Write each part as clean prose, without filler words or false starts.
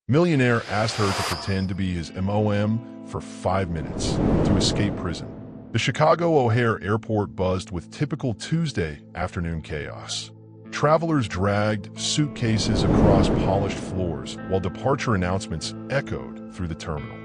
Millionaire asked her to pretend to be his MOM for 5 minutes to escape prison. The Chicago O'Hare airport buzzed with typical Tuesday afternoon chaos. Travelers dragged suitcases across polished floors while departure announcements echoed through the terminal.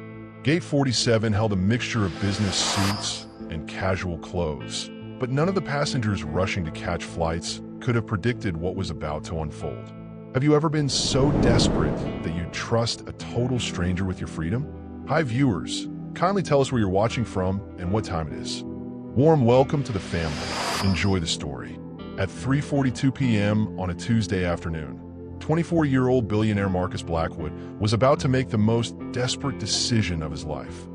Gate 47 held a mixture of business suits and casual clothes, but none of the passengers rushing to catch flights could have predicted what was about to unfold. Have you ever been so desperate that you trust a total stranger with your freedom? Hi viewers, kindly tell us where you're watching from and what time it is. Warm welcome to the family. Enjoy the story. At 3:42 p.m. on a Tuesday afternoon, 24-year-old billionaire Marcus Blackwood was about to make the most desperate decision of his life,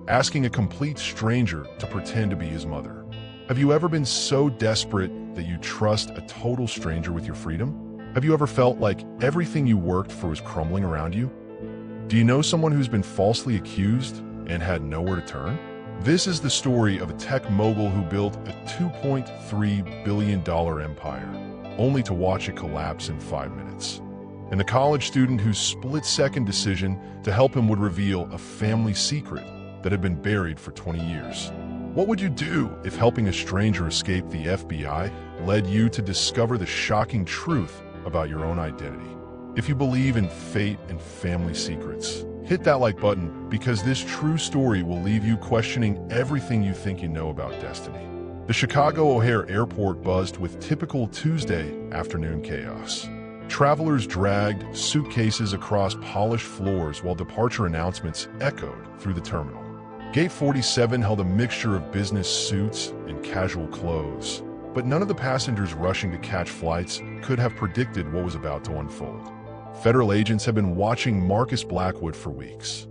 asking a complete stranger to pretend to be his mother. Have you ever been so desperate that you trust a total stranger with your freedom? Have you ever felt like everything you worked for was crumbling around you? Do you know someone who's been falsely accused and had nowhere to turn? This is the story of a tech mogul who built a $2.3 billion empire, only to watch it collapse in 5 minutes. And the college student whose split-second decision to help him would reveal a family secret that had been buried for 20 years. What would you do if helping a stranger escape the FBI led you to discover the shocking truth about your own identity? If you believe in fate and family secrets, hit that like button because this true story will leave you questioning everything you think you know about destiny. The Chicago O'Hare airport buzzed with typical Tuesday afternoon chaos. Travelers dragged suitcases across polished floors while departure announcements echoed through the terminal. Gate 47 held a mixture of business suits and casual clothes, but none of the passengers rushing to catch flights could have predicted what was about to unfold. Federal agents have been watching Marcus Blackwood for weeks.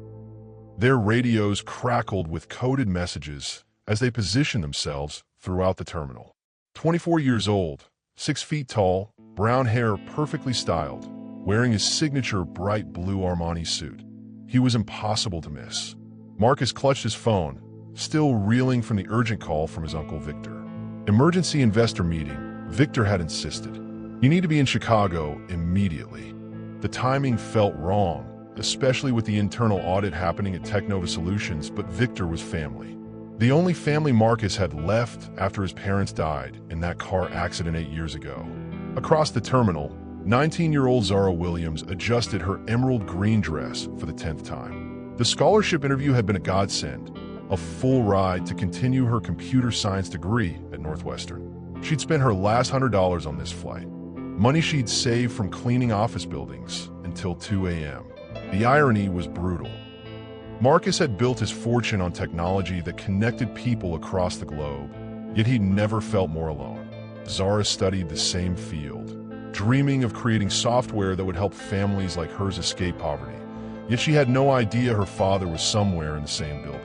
Their radios crackled with coded messages as they positioned themselves throughout the terminal. 24 years old, 6 feet tall, brown hair perfectly styled, wearing his signature bright blue Armani suit. He was impossible to miss. Marcus clutched his phone, still reeling from the urgent call from his uncle Victor. Emergency investor meeting, Victor had insisted. You need to be in Chicago immediately. The timing felt wrong, especially with the internal audit happening at Technova Solutions, but Victor was family. The only family Marcus had left after his parents died in that car accident 8 years ago. Across the terminal, 19-year-old Zara Williams adjusted her emerald green dress for the 10th time. The scholarship interview had been a godsend, a full ride to continue her computer science degree at Northwestern. She'd spent her last $100 on this flight, money she'd saved from cleaning office buildings until 2 a.m. The irony was brutal. Marcus had built his fortune on technology that connected people across the globe, yet he never felt more alone. Zara studied the same field, dreaming of creating software that would help families like hers escape poverty, yet she had no idea her father was somewhere in the same building.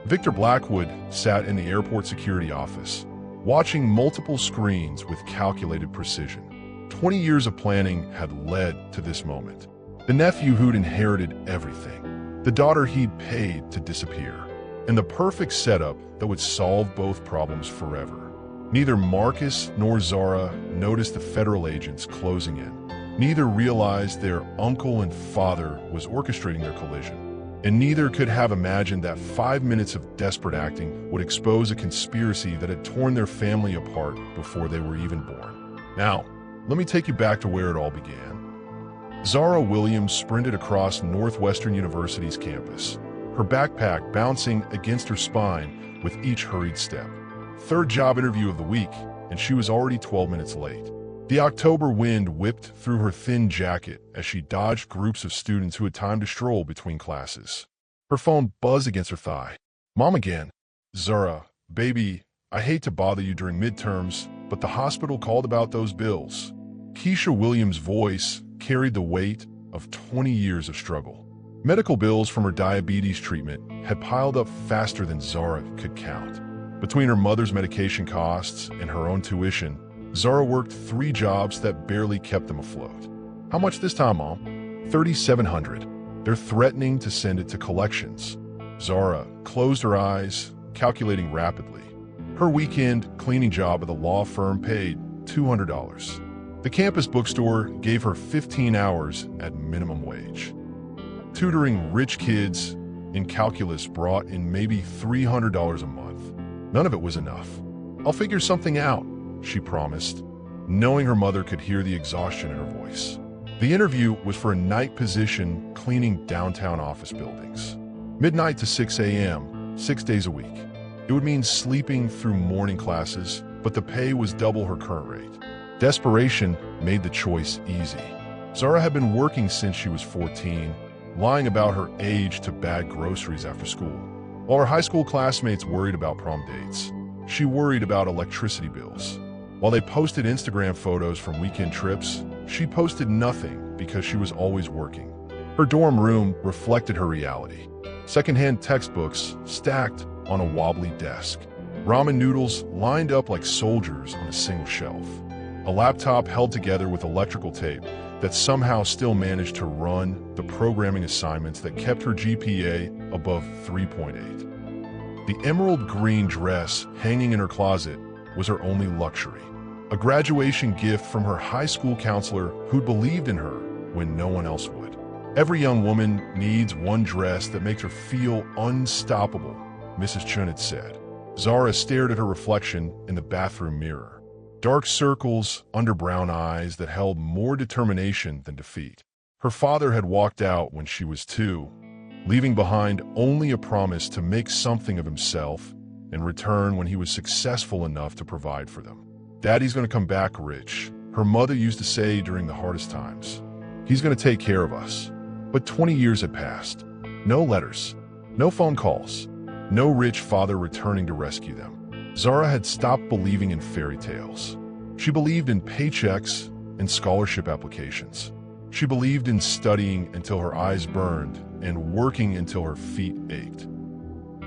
Victor Blackwood sat in the airport security office, watching multiple screens with calculated precision. 20 years of planning had led to this moment. The nephew who'd inherited everything, the daughter he'd paid to disappear, and the perfect setup that would solve both problems forever. Neither Marcus nor Zara noticed the federal agents closing in. Neither realized their uncle and father was orchestrating their collision. And neither could have imagined that 5 minutes of desperate acting would expose a conspiracy that had torn their family apart before they were even born. Now, let me take you back to where it all began. Zara Williams sprinted across Northwestern University's campus, her backpack bouncing against her spine with each hurried step. Third job interview of the week, and she was already 12 minutes late. The October wind whipped through her thin jacket as she dodged groups of students who had time to stroll between classes. Her phone buzzed against her thigh. Mom again. Zara, baby, I hate to bother you during midterms, but the hospital called about those bills. Keisha Williams' voice carried the weight of 20 years of struggle. Medical bills from her diabetes treatment had piled up faster than Zara could count. Between her mother's medication costs and her own tuition, Zara worked 3 jobs that barely kept them afloat. How much this time, Mom? $3,700. They're threatening to send it to collections. Zara closed her eyes, calculating rapidly. Her weekend cleaning job at the law firm paid $200. The campus bookstore gave her 15 hours at minimum wage. Tutoring rich kids in calculus brought in maybe $300 a month. None of it was enough. "I'll figure something out," she promised, knowing her mother could hear the exhaustion in her voice. The interview was for a night position cleaning downtown office buildings. Midnight to 6 a.m., 6 days a week. It would mean sleeping through morning classes, but the pay was double her current rate. Desperation made the choice easy. Zara had been working since she was 14, lying about her age to bag groceries after school. While her high school classmates worried about prom dates, she worried about electricity bills. While they posted Instagram photos from weekend trips, she posted nothing because she was always working. Her dorm room reflected her reality. Secondhand textbooks stacked on a wobbly desk. Ramen noodles lined up like soldiers on a single shelf. A laptop held together with electrical tape that somehow still managed to run the programming assignments that kept her GPA above 3.8. The emerald green dress hanging in her closet was her only luxury. A graduation gift from her high school counselor who believed in her when no one else would. Every young woman needs one dress that makes her feel unstoppable, Mrs. Chun had said. Zara stared at her reflection in the bathroom mirror. Dark circles under brown eyes that held more determination than defeat. Her father had walked out when she was 2, leaving behind only a promise to make something of himself in return when he was successful enough to provide for them. "Daddy's going to come back rich," her mother used to say during the hardest times. "He's going to take care of us." But 20 years had passed. No letters, no phone calls, no rich father returning to rescue them. Zara had stopped believing in fairy tales. She believed in paychecks and scholarship applications. She believed in studying until her eyes burned and working until her feet ached.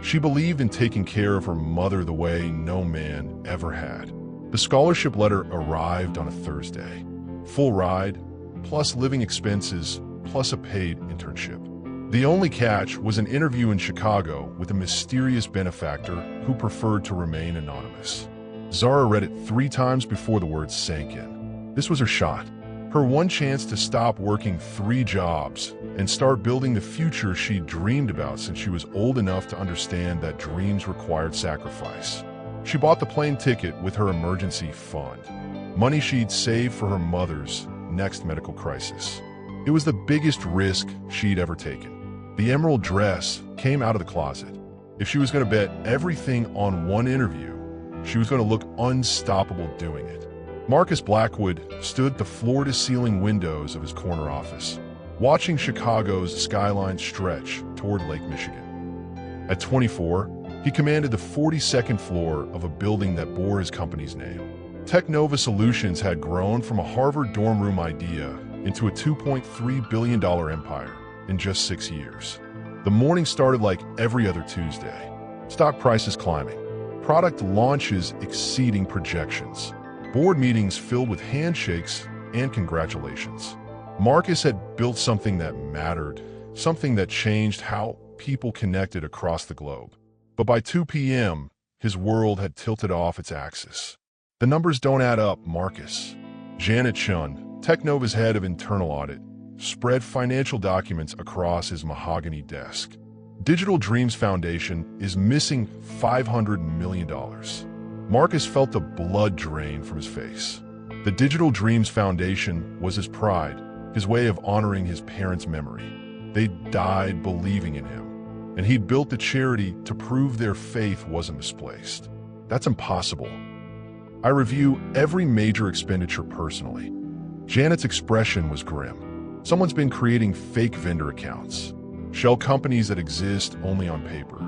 She believed in taking care of her mother the way no man ever had. The scholarship letter arrived on a Thursday. Full ride, plus living expenses, plus a paid internship. The only catch was an interview in Chicago with a mysterious benefactor who preferred to remain anonymous. Zara read it 3 times before the words sank in. This was her shot. Her one chance to stop working 3 jobs and start building the future she dreamed about since she was old enough to understand that dreams required sacrifice. She bought the plane ticket with her emergency fund, money she'd saved for her mother's next medical crisis. It was the biggest risk she'd ever taken. The emerald dress came out of the closet. If she was going to bet everything on one interview, she was going to look unstoppable doing it. Marcus Blackwood stood at the floor-to-ceiling windows of his corner office, watching Chicago's skyline stretch toward Lake Michigan. At 24, he commanded the 42nd floor of a building that bore his company's name. Technova Solutions had grown from a Harvard dorm room idea into a $2.3 billion empire in just 6 years. The morning started like every other Tuesday. Stock prices climbing, product launches exceeding projections, board meetings filled with handshakes and congratulations. Marcus had built something that mattered, something that changed how people connected across the globe. But by 2 p.m., his world had tilted off its axis. "The numbers don't add up, Marcus." Janet Chun, Technova's head of internal audit, spread financial documents across his mahogany desk. Digital Dreams Foundation is missing $500 million. Marcus felt the blood drain from his face. The Digital Dreams Foundation was his pride, his way of honoring his parents' memory. They died believing in him, and he'd built the charity to prove their faith wasn't misplaced. That's impossible. "I review every major expenditure personally." Janet's expression was grim. Someone's been creating fake vendor accounts, shell companies that exist only on paper.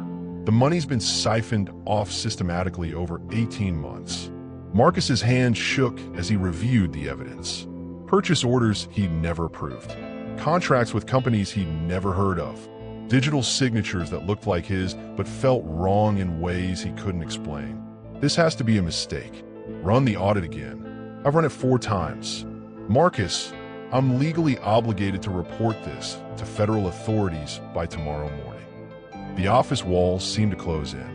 The money's been siphoned off systematically over 18 months. Marcus's hand shook as he reviewed the evidence. Purchase orders he'd never approved. Contracts with companies he'd never heard of. Digital signatures that looked like his but felt wrong in ways he couldn't explain. "This has to be a mistake. Run the audit again. I've run it 4 times. Marcus, I'm legally obligated to report this to federal authorities by tomorrow morning." The office walls seemed to close in.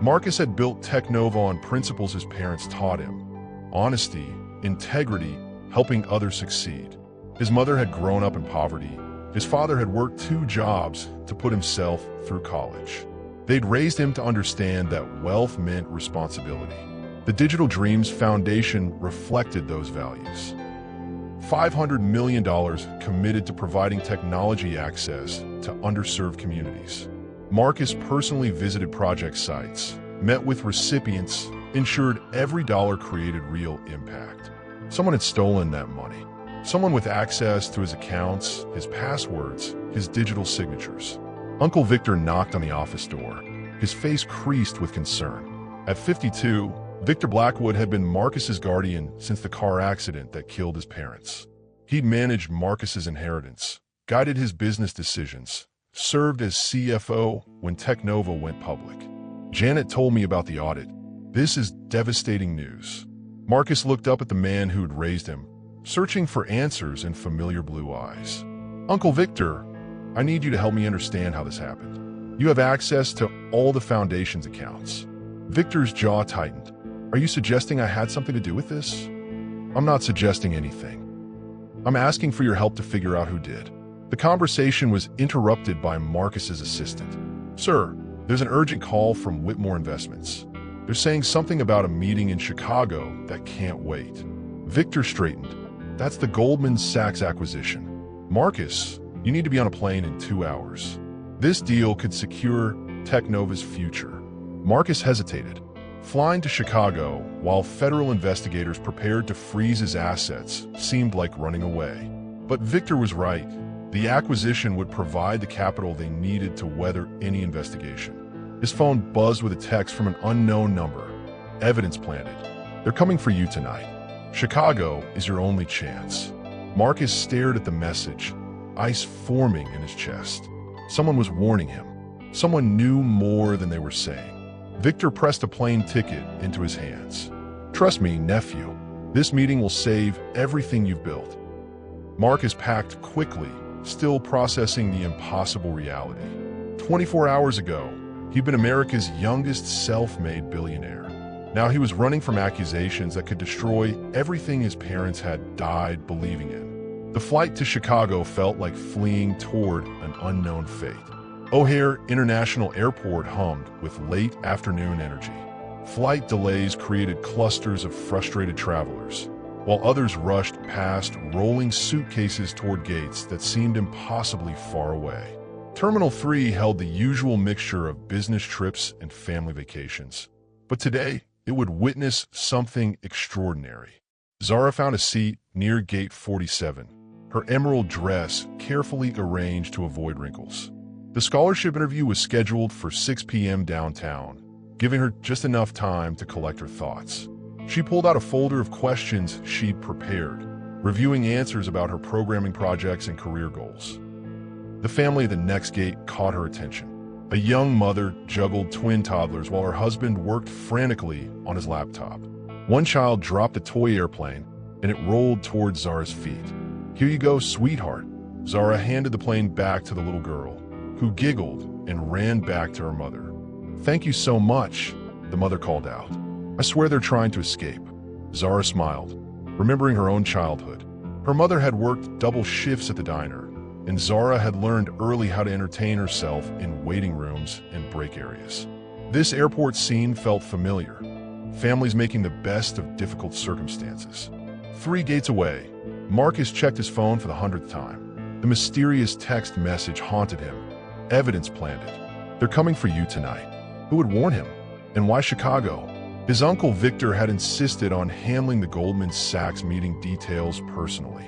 Marcus had built Technova on principles his parents taught him: honesty, integrity, helping others succeed. His mother had grown up in poverty, His father had worked 2 jobs to put himself through college. They'd raised him to understand that wealth meant responsibility. The Digital Dreams Foundation reflected those values. $500 million committed to providing technology access to underserved communities. Marcus personally visited project sites, met with recipients, ensured every dollar created real impact. Someone had stolen that money. Someone with access to his accounts, his passwords, his digital signatures. Uncle Victor knocked on the office door, his face creased with concern. At 52, Victor Blackwood had been Marcus's guardian since the car accident that killed his parents. He'd managed Marcus's inheritance, guided his business decisions, served as CFO when Technova went public. Janet told me about the audit. This is devastating news. Marcus looked up at the man who'd raised him, searching for answers in familiar blue eyes. Uncle Victor, I need you to help me understand how this happened. You have access to all the foundation's accounts. Victor's jaw tightened. Are you suggesting I had something to do with this? I'm not suggesting anything. I'm asking for your help to figure out who did. The conversation was interrupted by Marcus's assistant. Sir, there's an urgent call from Whitmore Investments. They're saying something about a meeting in Chicago that can't wait. Victor straightened. That's the Goldman Sachs acquisition. Marcus, you need to be on a plane in 2 hours. This deal could secure Technova's future. Marcus hesitated. Flying to Chicago while federal investigators prepared to freeze his assets seemed like running away. But Victor was right. The acquisition would provide the capital they needed to weather any investigation. His phone buzzed with a text from an unknown number. Evidence planted. They're coming for you tonight. Chicago is your only chance. Marcus stared at the message, ice forming in his chest. Someone was warning him. Someone knew more than they were saying. Victor pressed a plane ticket into his hands. Trust me, nephew. This meeting will save everything you've built. Marcus packed quickly, still processing the impossible reality. 24 hours ago, he'd been America's youngest self-made billionaire. Now he was running from accusations that could destroy everything his parents had died believing in. The flight to Chicago felt like fleeing toward an unknown fate. O'Hare International Airport hummed with late afternoon energy. Flight delays created clusters of frustrated travelers, while others rushed past rolling suitcases toward gates that seemed impossibly far away. Terminal 3 held the usual mixture of business trips and family vacations. But today, it would witness something extraordinary. Zara found a seat near gate 47, her emerald dress carefully arranged to avoid wrinkles. The scholarship interview was scheduled for 6 p.m. downtown, giving her just enough time to collect her thoughts. She pulled out a folder of questions she'd prepared, reviewing answers about her programming projects and career goals. The family at the next gate caught her attention. A young mother juggled twin toddlers while her husband worked frantically on his laptop. One child dropped a toy airplane, and it rolled toward Zara's feet. Here you go, sweetheart. Zara handed the plane back to the little girl, who giggled and ran back to her mother. Thank you so much, the mother called out. I swear they're trying to escape. Zara smiled, remembering her own childhood. Her mother had worked double shifts at the diner, and Zara had learned early how to entertain herself in waiting rooms and break areas. This airport scene felt familiar, families making the best of difficult circumstances. 3 gates away, Marcus checked his phone for the 100th time. The mysterious text message haunted him. Evidence planted. They're coming for you tonight. Who would warn him? And why Chicago? His uncle Victor had insisted on handling the Goldman Sachs meeting details personally.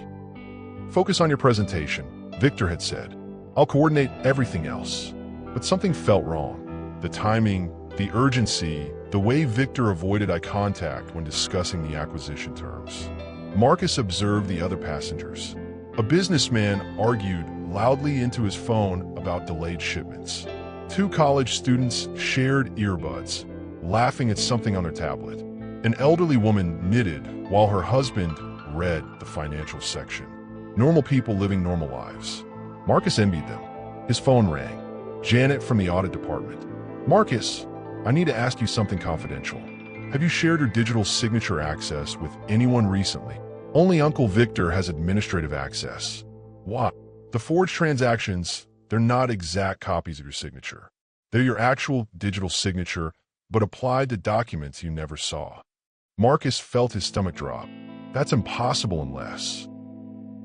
Focus on your presentation, Victor had said. I'll coordinate everything else. But something felt wrong. The timing, the urgency, the way Victor avoided eye contact when discussing the acquisition terms. Marcus observed the other passengers. A businessman argued loudly into his phone about delayed shipments. 2 college students shared earbuds, laughing at something on their tablet. An elderly woman knitted while her husband read the financial section. Normal people living normal lives. Marcus envied them. His phone rang. Janet from the audit department. Marcus, I need to ask you something confidential. Have you shared your digital signature access with anyone recently? Only Uncle Victor has administrative access. Why? The forged transactions, they're not exact copies of your signature. They're your actual digital signature, but applied to documents you never saw. Marcus felt his stomach drop. That's impossible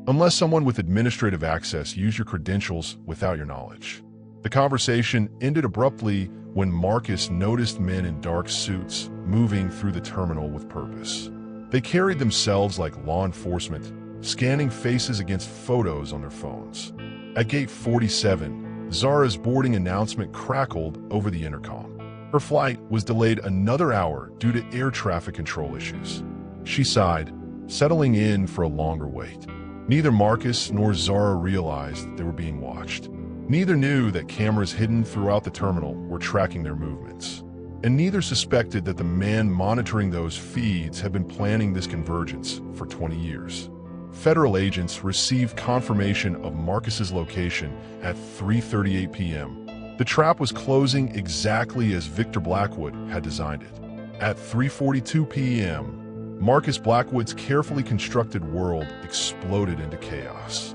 unless someone with administrative access used your credentials without your knowledge. The conversation ended abruptly when Marcus noticed men in dark suits moving through the terminal with purpose. They carried themselves like law enforcement, scanning faces against photos on their phones. At gate 47, Zara's boarding announcement crackled over the intercom. Her flight was delayed another hour due to air traffic control issues. She sighed, settling in for a longer wait. Neither Marcus nor Zara realized they were being watched. Neither knew that cameras hidden throughout the terminal were tracking their movements. And neither suspected that the man monitoring those feeds had been planning this convergence for 20 years. Federal agents received confirmation of Marcus's location at 3:38 p.m. The trap was closing exactly as Victor Blackwood had designed it. At 3:42 p.m., Marcus Blackwood's carefully constructed world exploded into chaos.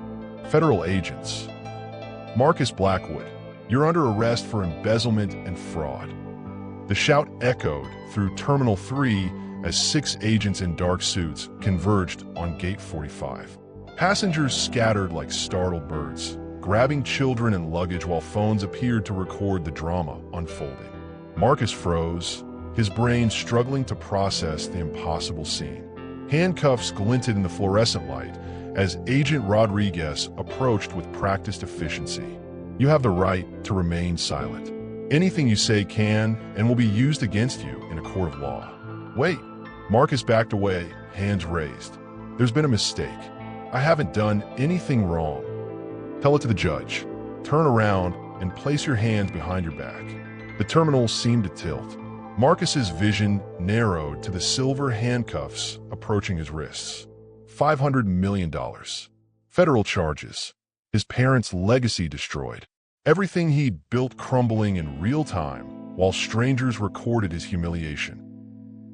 Federal agents. Marcus Blackwood, you're under arrest for embezzlement and fraud. The shout echoed through Terminal 3 as 6 agents in dark suits converged on Gate 45. Passengers scattered like startled birds, grabbing children and luggage while phones appeared to record the drama unfolding. Marcus froze, his brain struggling to process the impossible scene. Handcuffs glinted in the fluorescent light as Agent Rodriguez approached with practiced efficiency. You have the right to remain silent. Anything you say can and will be used against you in a court of law. Wait. Marcus backed away, hands raised. There's been a mistake. I haven't done anything wrong. Tell it to the judge. Turn around and place your hands behind your back. The terminal seemed to tilt. Marcus's vision narrowed to the silver handcuffs approaching his wrists. $500 million. Federal charges. His parents' legacy destroyed. Everything he'd built crumbling in real time while strangers recorded his humiliation.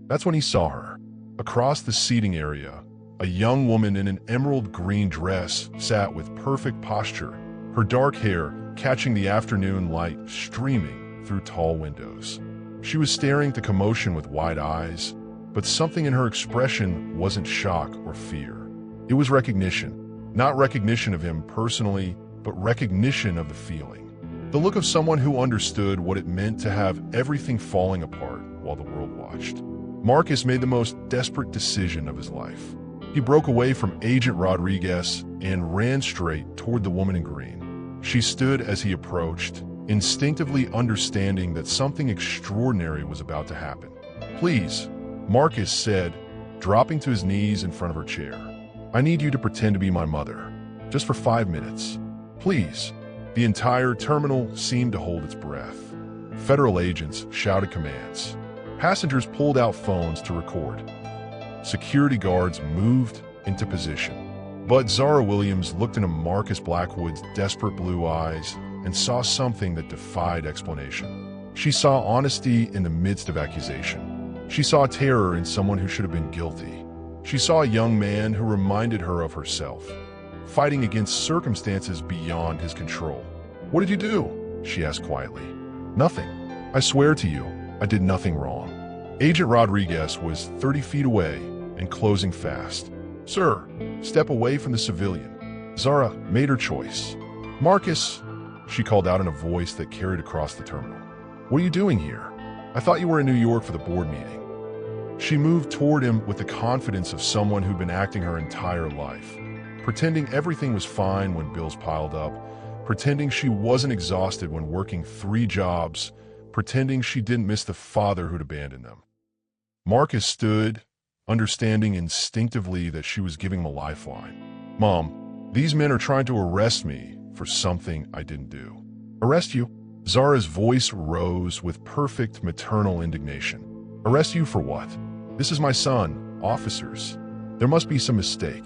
That's when he saw her. Across the seating area, a young woman in an emerald green dress sat with perfect posture, her dark hair catching the afternoon light streaming through tall windows. She was staring at the commotion with wide eyes, but something in her expression wasn't shock or fear. It was recognition. Not recognition of him personally, but recognition of the feeling. The look of someone who understood what it meant to have everything falling apart while the world watched. Marcus made the most desperate decision of his life. He broke away from Agent Rodriguez and ran straight toward the woman in green. She stood as he approached, instinctively understanding that something extraordinary was about to happen. Please, Marcus said, dropping to his knees in front of her chair. I need you to pretend to be my mother, just for 5 minutes. Please. The entire terminal seemed to hold its breath. Federal agents shouted commands. Passengers pulled out phones to record. Security guards moved into position. But Zara Williams looked into Marcus Blackwood's desperate blue eyes and saw something that defied explanation. She saw honesty in the midst of accusation. She saw terror in someone who should have been guilty. She saw a young man who reminded her of herself, fighting against circumstances beyond his control. What did you do? She asked quietly. Nothing. I swear to you, I did nothing wrong. Agent Rodriguez was 30 feet away and closing fast. Sir, step away from the civilian. Zara made her choice. Marcus, she called out in a voice that carried across the terminal. What are you doing here? I thought you were in New York for the board meeting. She moved toward him with the confidence of someone who'd been acting her entire life, pretending everything was fine when bills piled up, pretending she wasn't exhausted when working 3 jobs, pretending she didn't miss the father who'd abandoned them. Marcus stood, understanding instinctively that she was giving him a lifeline. Mom, these men are trying to arrest me for something I didn't do. Arrest you? Zara's voice rose with perfect maternal indignation. Arrest you for what? This is my son, officers. There must be some mistake.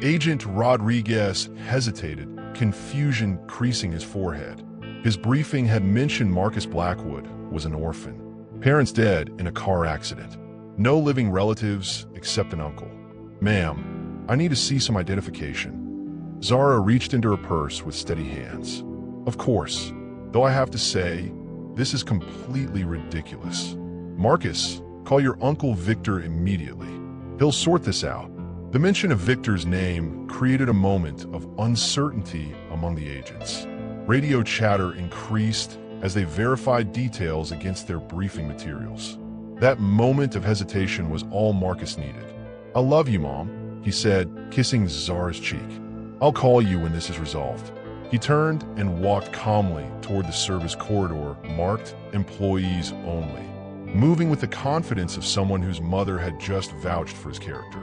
Agent Rodriguez hesitated, confusion creasing his forehead. His briefing had mentioned Marcus Blackwood was an orphan. Parents dead in a car accident. No living relatives except an uncle. Ma'am, I need to see some identification. Zara reached into her purse with steady hands. Of course, though I have to say, this is completely ridiculous. Marcus, call your Uncle Victor immediately. He'll sort this out. The mention of Victor's name created a moment of uncertainty among the agents. Radio chatter increased as they verified details against their briefing materials. That moment of hesitation was all Marcus needed. "I love you, Mom," he said, kissing Zara's cheek. "I'll call you when this is resolved." He turned and walked calmly toward the service corridor marked "Employees Only," moving with the confidence of someone whose mother had just vouched for his character.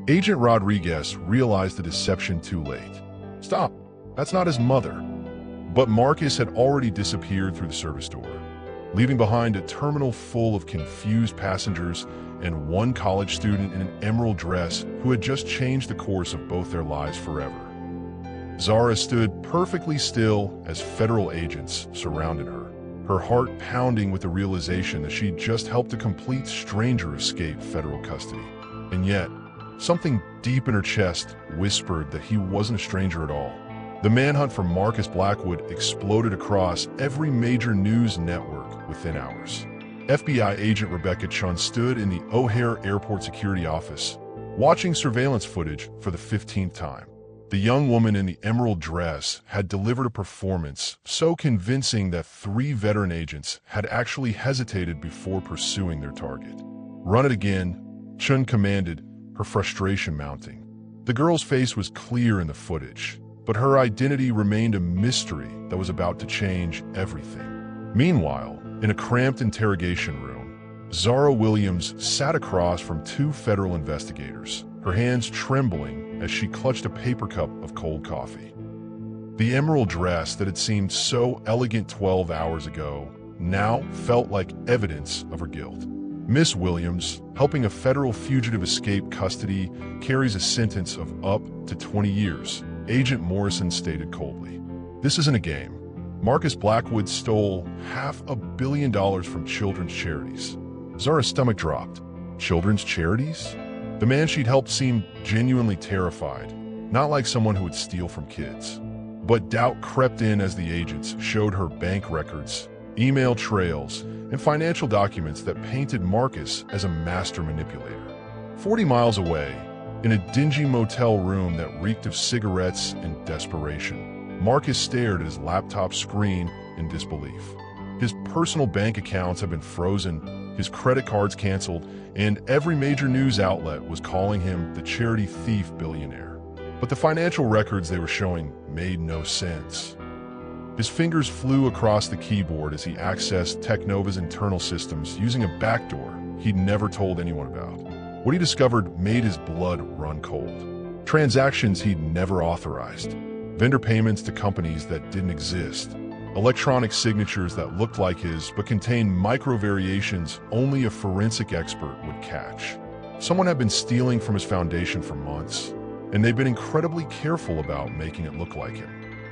Agent Rodriguez realized the deception too late. Stop, that's not his mother. But Marcus had already disappeared through the service door, leaving behind a terminal full of confused passengers and one college student in an emerald dress who had just changed the course of both their lives forever. Zara stood perfectly still as federal agents surrounded her, her heart pounding with the realization that she'd just helped a complete stranger escape federal custody. And yet, something deep in her chest whispered that he wasn't a stranger at all. The manhunt for Marcus Blackwood exploded across every major news network within hours. FBI agent Rebecca Chun stood in the O'Hare Airport security office, watching surveillance footage for the 15th time. The young woman in the emerald dress had delivered a performance so convincing that 3 veteran agents had actually hesitated before pursuing their target. "Run it again," Chun commanded, her frustration mounting. The girl's face was clear in the footage, but her identity remained a mystery that was about to change everything. Meanwhile, in a cramped interrogation room, Zara Williams sat across from 2 federal investigators, her hands trembling as she clutched a paper cup of cold coffee. The emerald dress that had seemed so elegant 12 hours ago now felt like evidence of her guilt. Miss Williams, helping a federal fugitive escape custody, carries a sentence of up to 20 years, Agent Morrison stated coldly. "This isn't a game. Marcus Blackwood stole $500 million from children's charities." Zara's stomach dropped. Children's charities? The man she'd helped seemed genuinely terrified, not like someone who would steal from kids. But doubt crept in as the agents showed her bank records, email trails, and financial documents that painted Marcus as a master manipulator. 40 miles away, in a dingy motel room that reeked of cigarettes and desperation, Marcus stared at his laptop screen in disbelief. His personal bank accounts had been frozen, his credit cards canceled, and every major news outlet was calling him the charity thief billionaire. But the financial records they were showing made no sense. His fingers flew across the keyboard as he accessed Technova's internal systems using a backdoor he'd never told anyone about. What he discovered made his blood run cold. Transactions he'd never authorized. Vendor payments to companies that didn't exist. Electronic signatures that looked like his but contained micro-variations only a forensic expert would catch. Someone had been stealing from his foundation for months, and they'd been incredibly careful about making it look like him.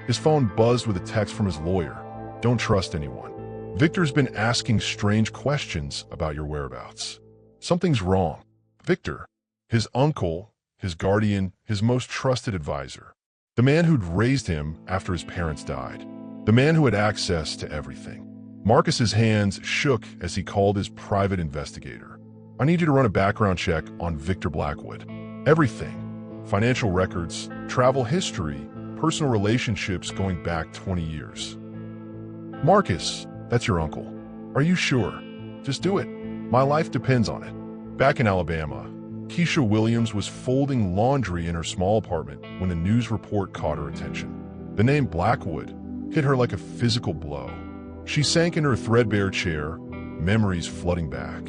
His phone buzzed with a text from his lawyer. "Don't trust anyone. Victor's been asking strange questions about your whereabouts. Something's wrong." Victor, his uncle, his guardian, his most trusted advisor. The man who'd raised him after his parents died. The man who had access to everything. Marcus's hands shook as he called his private investigator. "I need you to run a background check on Victor Blackwood. Everything. Financial records, travel history, personal relationships going back 20 years. "Marcus, that's your uncle. Are you sure? Just do it. My life depends on it." Back in Alabama, Keisha Williams was folding laundry in her small apartment when a news report caught her attention. The name Blackwood hit her like a physical blow. She sank into her threadbare chair, memories flooding back.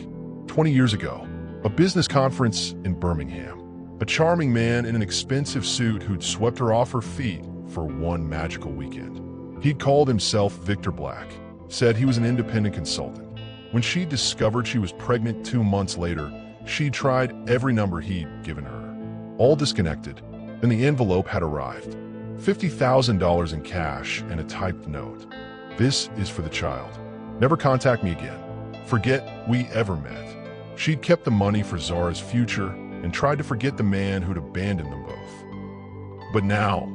20 years ago, a business conference in Birmingham. A charming man in an expensive suit who'd swept her off her feet for one magical weekend. He'd called himself Victor Black, said he was an independent consultant. When she discovered she was pregnant 2 months later, she'd tried every number he'd given her. All disconnected, and the envelope had arrived. $50,000 in cash and a typed note. "This is for the child. Never contact me again. Forget we ever met." She'd kept the money for Zara's future and tried to forget the man who'd abandoned them both. But now,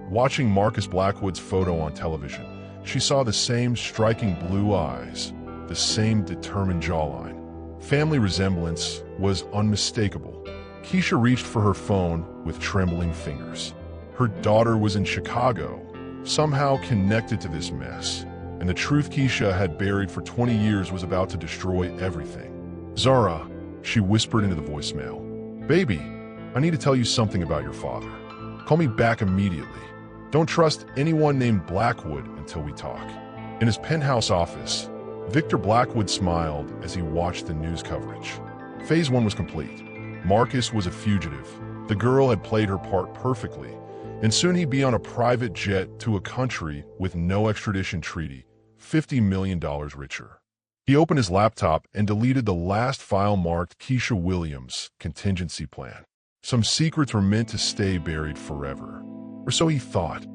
Watching Marcus Blackwood's photo on television, she saw the same striking blue eyes, the same determined jawline. Family resemblance was unmistakable. Keisha reached for her phone with trembling fingers. Her daughter was in Chicago, somehow connected to this mess, and the truth Keisha had buried for 20 years was about to destroy everything. "Zara," she whispered into the voicemail. "Baby, I need to tell you something about your father. Call me back immediately. Don't trust anyone named Blackwood until we talk." In his penthouse office, Victor Blackwood smiled as he watched the news coverage. Phase 1 was complete. Marcus was a fugitive. The girl had played her part perfectly, and soon he'd be on a private jet to a country with no extradition treaty, $50 million richer. He opened his laptop and deleted the last file marked Keisha Williams, contingency plan. Some secrets were meant to stay buried forever, or so he thought.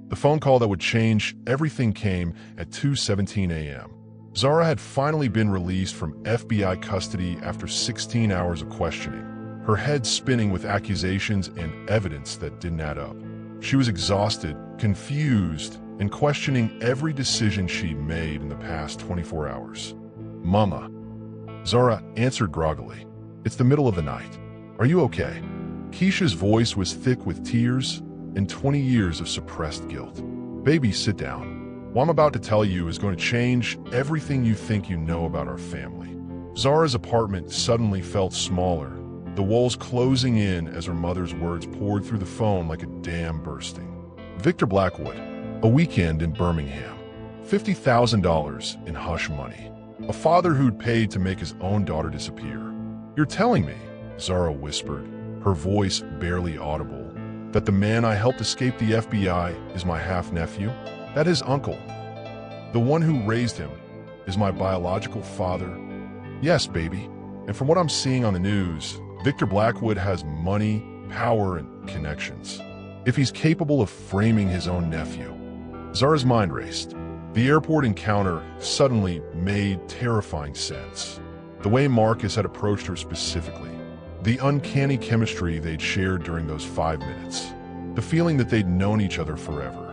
The phone call that would change everything came at 2:17 a.m. Zara had finally been released from FBI custody after 16 hours of questioning, her head spinning with accusations and evidence that didn't add up. She was exhausted, confused, and questioning every decision she'd made in the past 24 hours. "Mama," Zara answered groggily. "It's the middle of the night. Are you okay?" Keisha's voice was thick with tears and 20 years of suppressed guilt. "Baby, sit down. What I'm about to tell you is going to change everything you think you know about our family." Zara's apartment suddenly felt smaller, the walls closing in as her mother's words poured through the phone like a dam bursting. Victor Blackwood, a weekend in Birmingham, $50,000 in hush money. A father who'd paid to make his own daughter disappear. "You're telling me," Zara whispered, her voice barely audible, "that the man I helped escape the FBI is my half-nephew? That his uncle, the one who raised him, is my biological father?" "Yes, baby. And from what I'm seeing on the news, Victor Blackwood has money, power, and connections. If he's capable of framing his own nephew." Zara's mind raced. The airport encounter suddenly made terrifying sense. The way Marcus had approached her specifically. The uncanny chemistry they'd shared during those 5 minutes. The feeling that they'd known each other forever.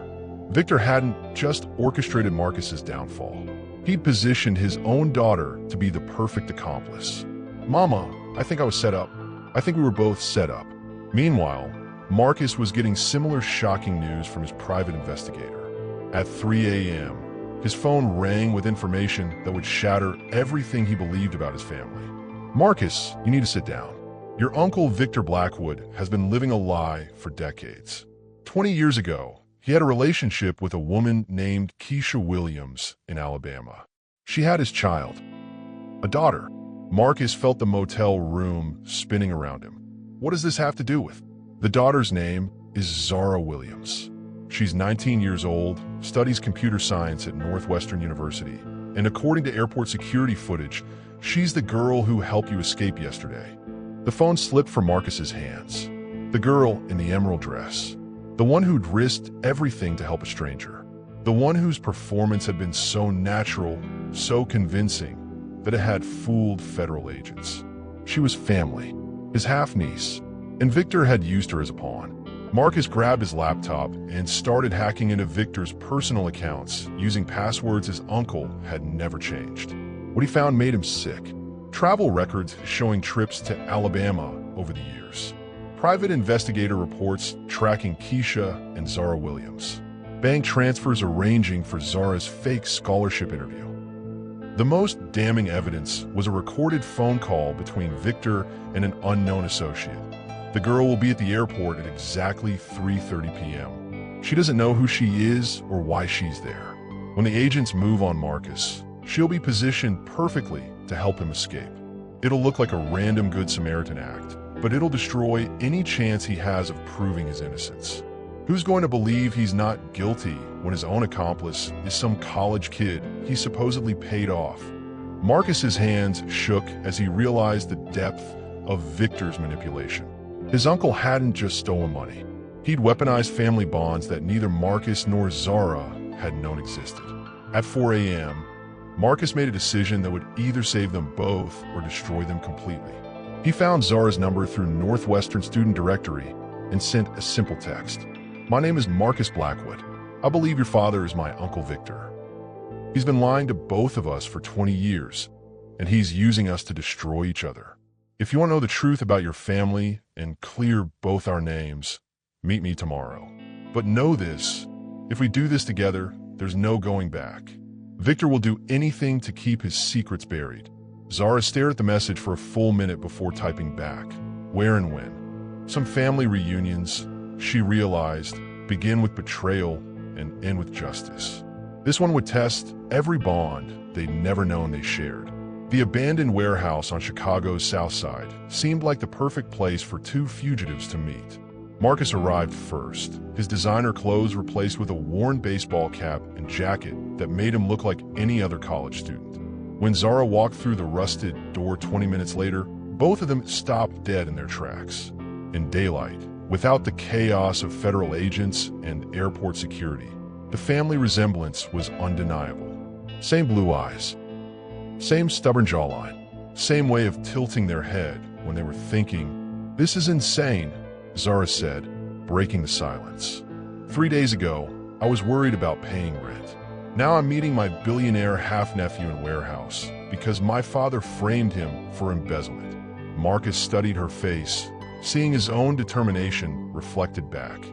Victor hadn't just orchestrated Marcus's downfall. He'd positioned his own daughter to be the perfect accomplice. "Mama, I think I was set up. I think we were both set up." Meanwhile, Marcus was getting similar shocking news from his private investigator. At 3 a.m., his phone rang with information that would shatter everything he believed about his family. "Marcus, you need to sit down. Your uncle Victor Blackwood has been living a lie for decades. 20 years ago, he had a relationship with a woman named Keisha Williams in Alabama. She had his child, a daughter." Marcus felt the motel room spinning around him. What does this have to do with? The daughter's name is Zara Williams. She's 19 years old, studies computer science at Northwestern University, and according to airport security footage, she's the girl who helped you escape yesterday. The phone slipped from Marcus's hands. The girl in the emerald dress. The one who'd risked everything to help a stranger. The one whose performance had been so natural, so convincing, that it had fooled federal agents. She was family, his half-niece, and Victor had used her as a pawn. Marcus grabbed his laptop and started hacking into Victor's personal accounts using passwords his uncle had never changed. What he found made him sick. Travel records showing trips to Alabama over the years. Private investigator reports tracking Keisha and Zara Williams. Bank transfers arranging for Zara's fake scholarship interview. The most damning evidence was a recorded phone call between Victor and an unknown associate. The girl will be at the airport at exactly 3:30 p.m. She doesn't know who she is or why she's there. When the agents move on Marcus, she'll be positioned perfectly to help him escape. It'll look like a random Good Samaritan act, but it'll destroy any chance he has of proving his innocence. Who's going to believe he's not guilty when his own accomplice is some college kid he supposedly paid off? Marcus's hands shook as he realized the depth of Victor's manipulation. His uncle hadn't just stolen money. He'd weaponized family bonds that neither Marcus nor Zara had known existed. At 4 a.m., Marcus made a decision that would either save them both or destroy them completely. He found Zara's number through Northwestern Student Directory and sent a simple text. My name is Marcus Blackwood. I believe your father is my Uncle Victor. He's been lying to both of us for 20 years, and he's using us to destroy each other. If you want to know the truth about your family and clear both our names, meet me tomorrow. But know this, if we do this together, there's no going back. Victor will do anything to keep his secrets buried. Zara stared at the message for a full minute before typing back. Where and when? Some family reunions, she realized, begin with betrayal and end with justice. This one would test every bond they'd never known they shared. The abandoned warehouse on Chicago's South Side seemed like the perfect place for two fugitives to meet. Marcus arrived first, his designer clothes replaced with a worn baseball cap and jacket that made him look like any other college student. When Zara walked through the rusted door 20 minutes later, both of them stopped dead in their tracks. In daylight, without the chaos of federal agents and airport security, the family resemblance was undeniable. Same blue eyes, same stubborn jawline, same way of tilting their head when they were thinking, "This is insane," Zara said, breaking the silence. 3 days ago, I was worried about paying rent. Now I'm meeting my billionaire half-nephew in warehouse because my father framed him for embezzlement. Marcus studied her face, seeing his own determination reflected back.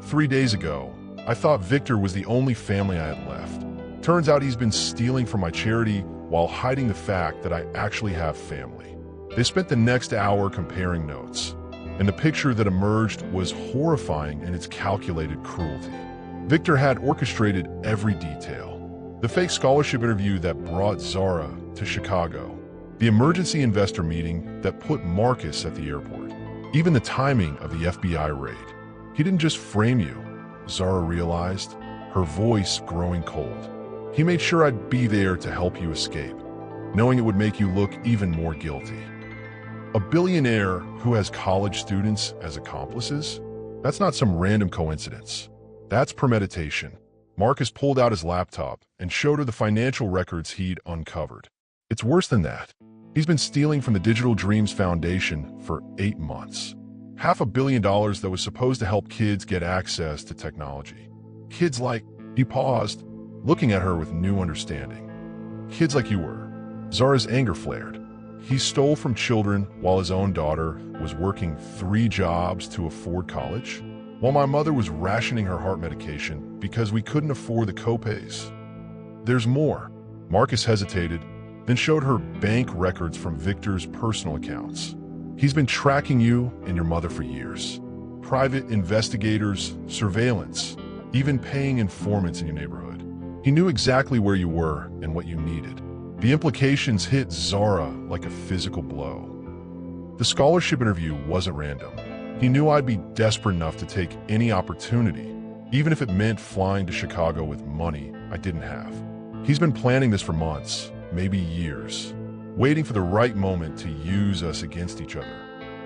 3 days ago, I thought Victor was the only family I had left. Turns out he's been stealing from my charity while hiding the fact that I actually have family. They spent the next hour comparing notes, and the picture that emerged was horrifying in its calculated cruelty. Victor had orchestrated every detail. The fake scholarship interview that brought Zara to Chicago, the emergency investor meeting that put Marcus at the airport, even the timing of the FBI raid. He didn't just frame you, Zara realized, her voice growing cold. He made sure I'd be there to help you escape, knowing it would make you look even more guilty. A billionaire who has college students as accomplices? That's not some random coincidence. That's premeditation. Marcus pulled out his laptop and showed her the financial records he'd uncovered. It's worse than that. He's been stealing from the Digital Dreams Foundation for 8 months. $500 million that was supposed to help kids get access to technology. Kids like, he paused, looking at her with new understanding. Kids like you were. Zara's anger flared. He stole from children while his own daughter was working 3 jobs to afford college, while my mother was rationing her heart medication because we couldn't afford the copays. There's more. Marcus hesitated, then showed her bank records from Victor's personal accounts. He's been tracking you and your mother for years. Private investigators, surveillance, even paying informants in your neighborhood. He knew exactly where you were and what you needed. The implications hit Zara like a physical blow. The scholarship interview wasn't random. He knew I'd be desperate enough to take any opportunity, even if it meant flying to Chicago with money I didn't have. He's been planning this for months, maybe years, waiting for the right moment to use us against each other.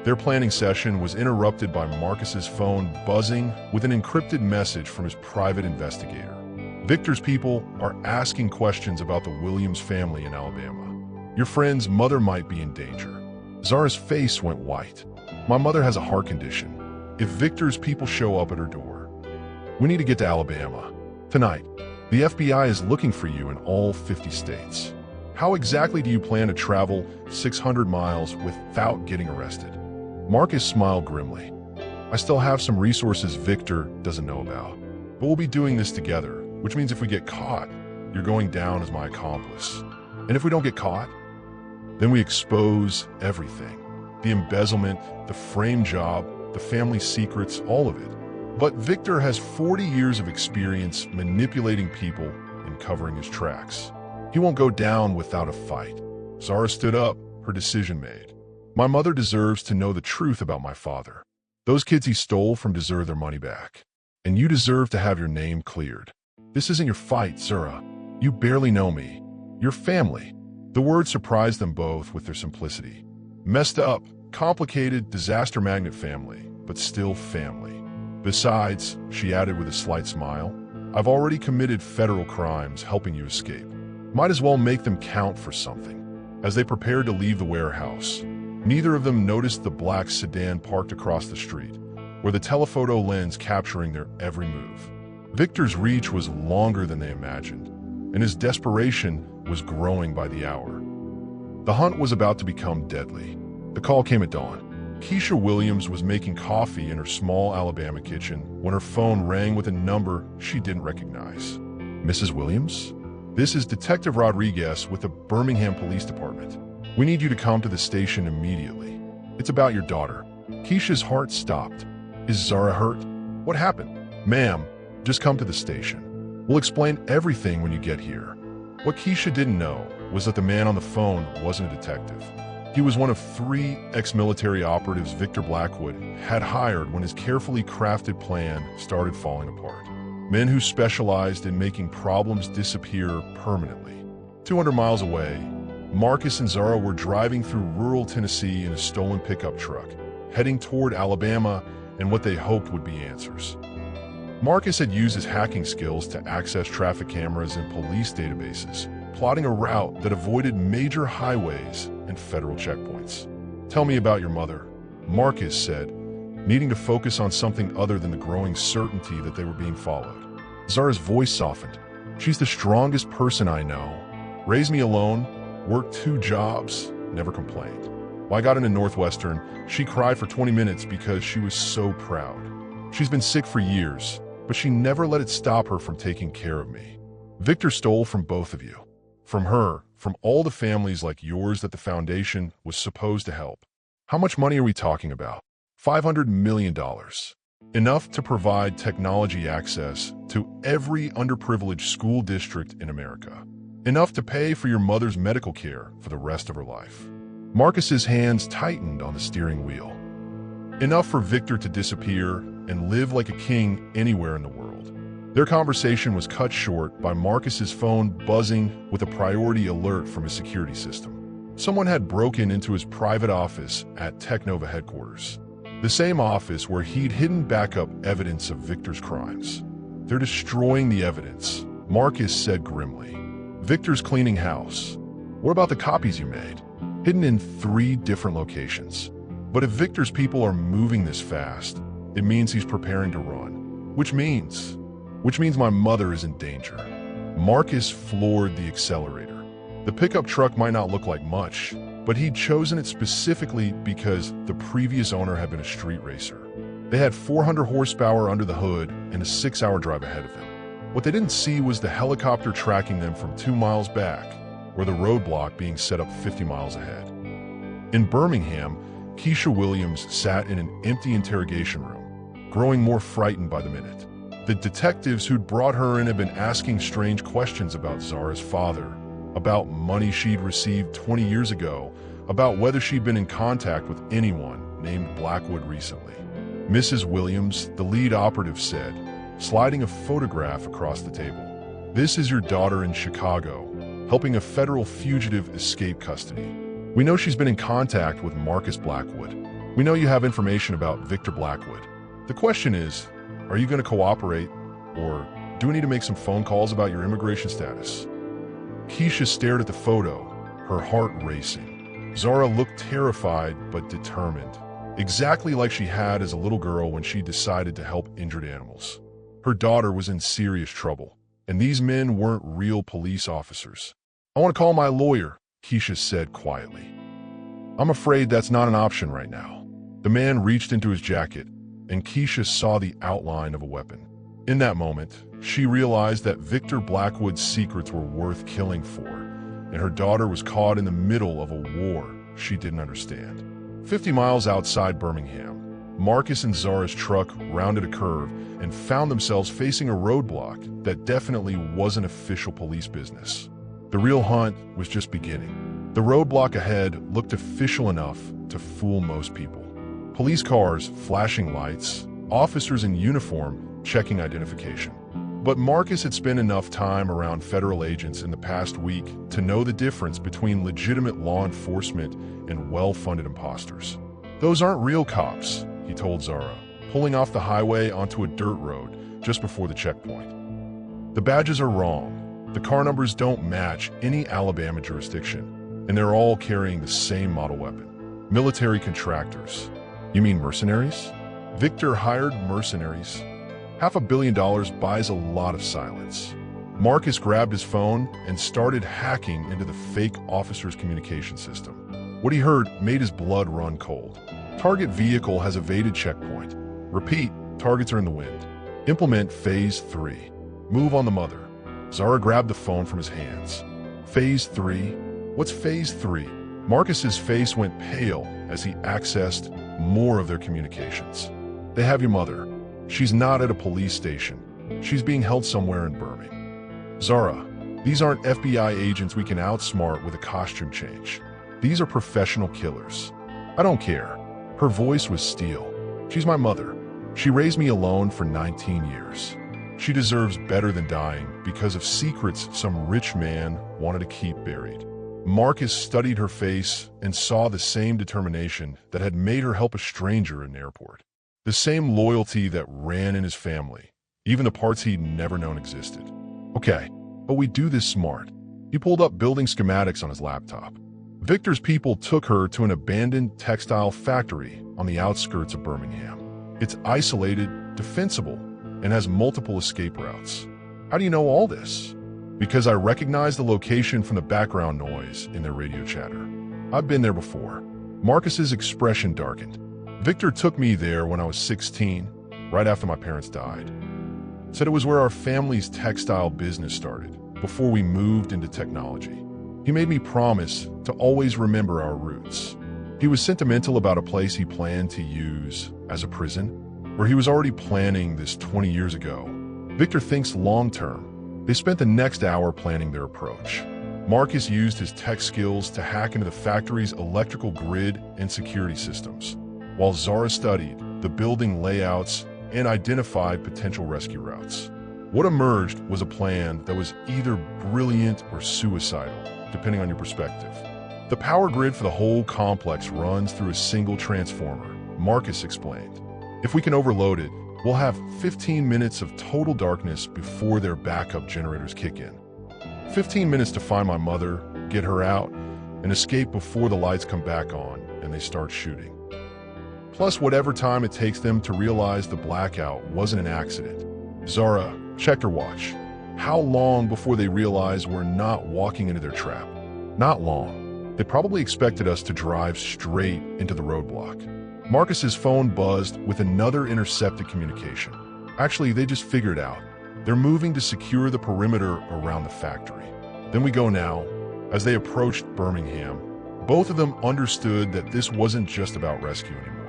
Their planning session was interrupted by Marcus's phone buzzing with an encrypted message from his private investigator. Victor's people are asking questions about the Williams family in Alabama. Your friend's mother might be in danger. Zara's face went white. My mother has a heart condition. If Victor's people show up at her door, we need to get to Alabama. Tonight, the FBI is looking for you in all 50 states. How exactly do you plan to travel 600 miles without getting arrested? Marcus smiled grimly. I still have some resources Victor doesn't know about, but we'll be doing this together, which means if we get caught, you're going down as my accomplice. And if we don't get caught, then we expose everything. The embezzlement, the frame job, the family secrets, all of it. But Victor has 40 years of experience manipulating people and covering his tracks. He won't go down without a fight. Zara stood up, her decision made. My mother deserves to know the truth about my father. Those kids he stole from deserve their money back. And you deserve to have your name cleared. This isn't your fight, Zara. You barely know me. Your family. The word surprised them both with their simplicity. Messed up, complicated, disaster magnet family, but still family. Besides, she added with a slight smile, I've already committed federal crimes helping you escape. Might as well make them count for something. As they prepared to leave the warehouse, neither of them noticed the black sedan parked across the street. with a telephoto lens capturing their every move. Victor's reach was longer than they imagined, and his desperation was growing by the hour. The hunt was about to become deadly. The call came at dawn. Keisha Williams was making coffee in her small Alabama kitchen when her phone rang with a number she didn't recognize. Mrs. Williams? This is Detective Rodriguez with the Birmingham Police Department. We need you to come to the station immediately. It's about your daughter. Keisha's heart stopped. Is Zara hurt? What happened? Ma'am, just come to the station. We'll explain everything when you get here. What Keisha didn't know was that the man on the phone wasn't a detective. He was one of 3 ex-military operatives Victor Blackwood had hired when his carefully crafted plan started falling apart. Men who specialized in making problems disappear permanently. 200 miles away, Marcus and Zara were driving through rural Tennessee in a stolen pickup truck, heading toward Alabama and what they hoped would be answers. Marcus had used his hacking skills to access traffic cameras and police databases, plotting a route that avoided major highways and federal checkpoints. Tell me about your mother, Marcus said, needing to focus on something other than the growing certainty that they were being followed. Zara's voice softened. She's the strongest person I know. Raised me alone, worked 2 jobs, never complained. When I got into Northwestern, she cried for 20 minutes because she was so proud. She's been sick for years, but she never let it stop her from taking care of me. Victor stole from both of you. From her, from all the families like yours that the foundation was supposed to help. How much money are we talking about? $500 million. Enough to provide technology access to every underprivileged school district in America. Enough to pay for your mother's medical care for the rest of her life. Marcus's hands tightened on the steering wheel. Enough for Victor to disappear and live like a king anywhere in the world. Their conversation was cut short by Marcus's phone buzzing with a priority alert from his security system. Someone had broken into his private office at Technova headquarters. The same office where he'd hidden backup evidence of Victor's crimes. They're destroying the evidence, Marcus said grimly. Victor's cleaning house. What about the copies you made? Hidden in 3 different locations. But if Victor's people are moving this fast, it means he's preparing to run. Which means my mother is in danger. Marcus floored the accelerator. The pickup truck might not look like much, but he'd chosen it specifically because the previous owner had been a street racer. They had 400 horsepower under the hood and a 6-hour drive ahead of them. What they didn't see was the helicopter tracking them from 2 miles back, or the roadblock being set up 50 miles ahead. In Birmingham, Keisha Williams sat in an empty interrogation room, growing more frightened by the minute. The detectives who'd brought her in had been asking strange questions about Zara's father, about money she'd received 20 years ago, about whether she'd been in contact with anyone named Blackwood recently. Mrs. Williams, the lead operative, said, sliding a photograph across the table, "This is your daughter in Chicago, helping a federal fugitive escape custody. We know she's been in contact with Marcus Blackwood. We know you have information about Victor Blackwood. The question is, are you going to cooperate, or do we need to make some phone calls about your immigration status?" Keisha stared at the photo, her heart racing. Zara looked terrified but determined, exactly like she had as a little girl when she decided to help injured animals. Her daughter was in serious trouble, and these men weren't real police officers. "I want to call my lawyer," Keisha said quietly. "I'm afraid that's not an option right now." The man reached into his jacket, and Keisha saw the outline of a weapon. In that moment, she realized that Victor Blackwood's secrets were worth killing for, and her daughter was caught in the middle of a war she didn't understand. 50 miles outside Birmingham, Marcus and Zara's truck rounded a curve and found themselves facing a roadblock that definitely wasn't official police business. The real hunt was just beginning. The roadblock ahead looked official enough to fool most people. Police cars, flashing lights, officers in uniform checking identification. But Marcus had spent enough time around federal agents in the past week to know the difference between legitimate law enforcement and well-funded imposters. "Those aren't real cops," he told Zara, pulling off the highway onto a dirt road just before the checkpoint. "The badges are wrong. The car numbers don't match any Alabama jurisdiction, and they're all carrying the same model weapon. Military contractors." "You mean mercenaries?" Victor hired mercenaries. $500 million buys a lot of silence. Marcus grabbed his phone and started hacking into the fake officer's communication system. What he heard made his blood run cold. Target vehicle has evaded checkpoint. Repeat, targets are in the wind. Implement Phase 3. Move on the mother. Zara grabbed the phone from his hands. Phase 3? What's Phase 3? Marcus's face went pale as he accessed more of their communications. They have your mother. She's not at a police station. She's being held somewhere in Birmingham. Zara, these aren't FBI agents we can outsmart with a costume change. These are professional killers. I don't care. Her voice was steel. She's my mother. She raised me alone for 19 years. She deserves better than dying because of secrets some rich man wanted to keep buried. Marcus studied her face and saw the same determination that had made her help a stranger in an airport. The same loyalty that ran in his family, even the parts he'd never known existed. Okay, but we do this smart. He pulled up building schematics on his laptop. Victor's people took her to an abandoned textile factory on the outskirts of Birmingham. It's isolated, defensible, and has multiple escape routes. How do you know all this? Because I recognize the location from the background noise in their radio chatter. I've been there before. Marcus's expression darkened. Victor took me there when I was 16, right after my parents died. Said it was where our family's textile business started, before we moved into technology. He made me promise to always remember our roots. He was sentimental about a place he planned to use as a prison, where he was already planning this 20 years ago. Victor thinks long-term. They spent the next hour planning their approach. Marcus used his tech skills to hack into the factory's electrical grid and security systems, while Zara studied the building layouts and identified potential rescue routes. What emerged was a plan that was either brilliant or suicidal, depending on your perspective. The power grid for the whole complex runs through a single transformer, Marcus explained. If we can overload it, we'll have 15 minutes of total darkness before their backup generators kick in. 15 minutes to find my mother, get her out, and escape before the lights come back on and they start shooting. Plus whatever time it takes them to realize the blackout wasn't an accident. Zara checked her watch. How long before they realize we're not walking into their trap? Not long. They probably expected us to drive straight into the roadblock. Marcus's phone buzzed with another intercepted communication. Actually, they just figured out. They're moving to secure the perimeter around the factory. Then we go now. As they approached Birmingham, both of them understood that this wasn't just about rescue anymore.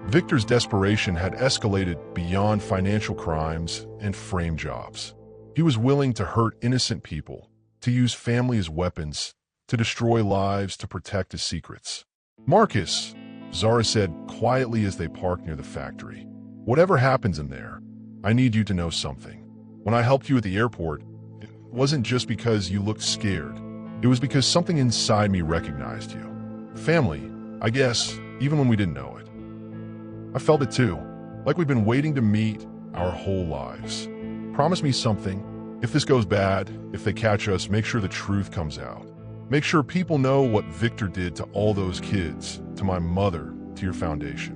Victor's desperation had escalated beyond financial crimes and frame jobs. He was willing to hurt innocent people, to use family as weapons, to destroy lives to protect his secrets. Marcus, Zara said quietly as they parked near the factory, whatever happens in there, I need you to know something. When I helped you at the airport, it wasn't just because you looked scared. It was because something inside me recognized you. Family, I guess, even when we didn't know it. I felt it too, like we've been waiting to meet our whole lives. Promise me something. If this goes bad, if they catch us, make sure the truth comes out. Make sure people know what Victor did to all those kids, to my mother, to your foundation.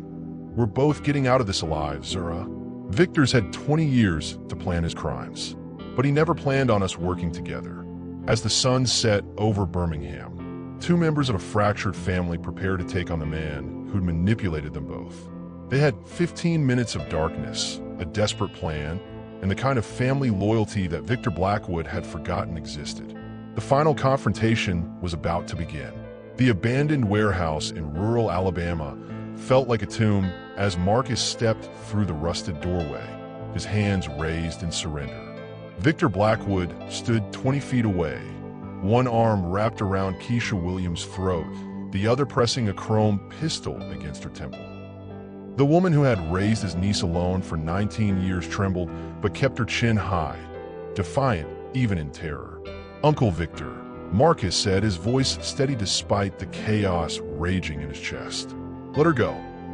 We're both getting out of this alive, Zara. Victor's had 20 years to plan his crimes, but he never planned on us working together. As the sun set over Birmingham, two members of a fractured family prepared to take on the man who'd manipulated them both. They had 15 minutes of darkness, a desperate plan, and the kind of family loyalty that Victor Blackwood had forgotten existed. The final confrontation was about to begin. The abandoned warehouse in rural Alabama felt like a tomb as Marcus stepped through the rusted doorway, his hands raised in surrender. Victor Blackwood stood 20 feet away, one arm wrapped around Keisha Williams' throat, the other pressing a chrome pistol against her temple. The woman who had raised his niece alone for 19 years trembled, but kept her chin high, defiant even in terror. Uncle Victor, Marcus said, his voice steady despite the chaos raging in his chest. Let her go.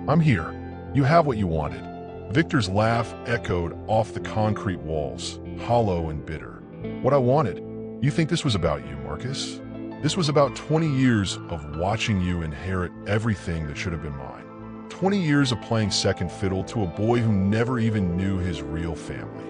I'm here. You have what you wanted. Victor's laugh echoed off the concrete walls, hollow and bitter. What I wanted? You think this was about you, Marcus? This was about 20 years of watching you inherit everything that should have been mine. 20 years of playing second fiddle to a boy who never even knew his real family.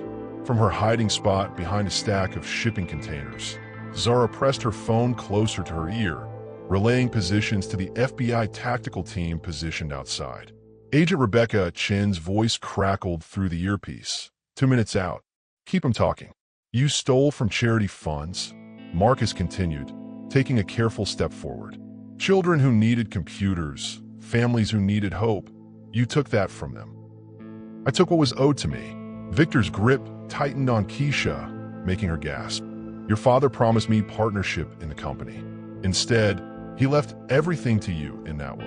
From her hiding spot behind a stack of shipping containers, Zara pressed her phone closer to her ear, relaying positions to the FBI tactical team positioned outside. Agent Rebecca Chin's voice crackled through the earpiece. 2 minutes out. Keep him talking. You stole from charity funds? Marcus continued, taking a careful step forward. Children who needed computers, families who needed hope, you took that from them. I took what was owed to me. Victor's grip tightened on Keisha, making her gasp. Your father promised me partnership in the company. Instead, he left everything to you in that will.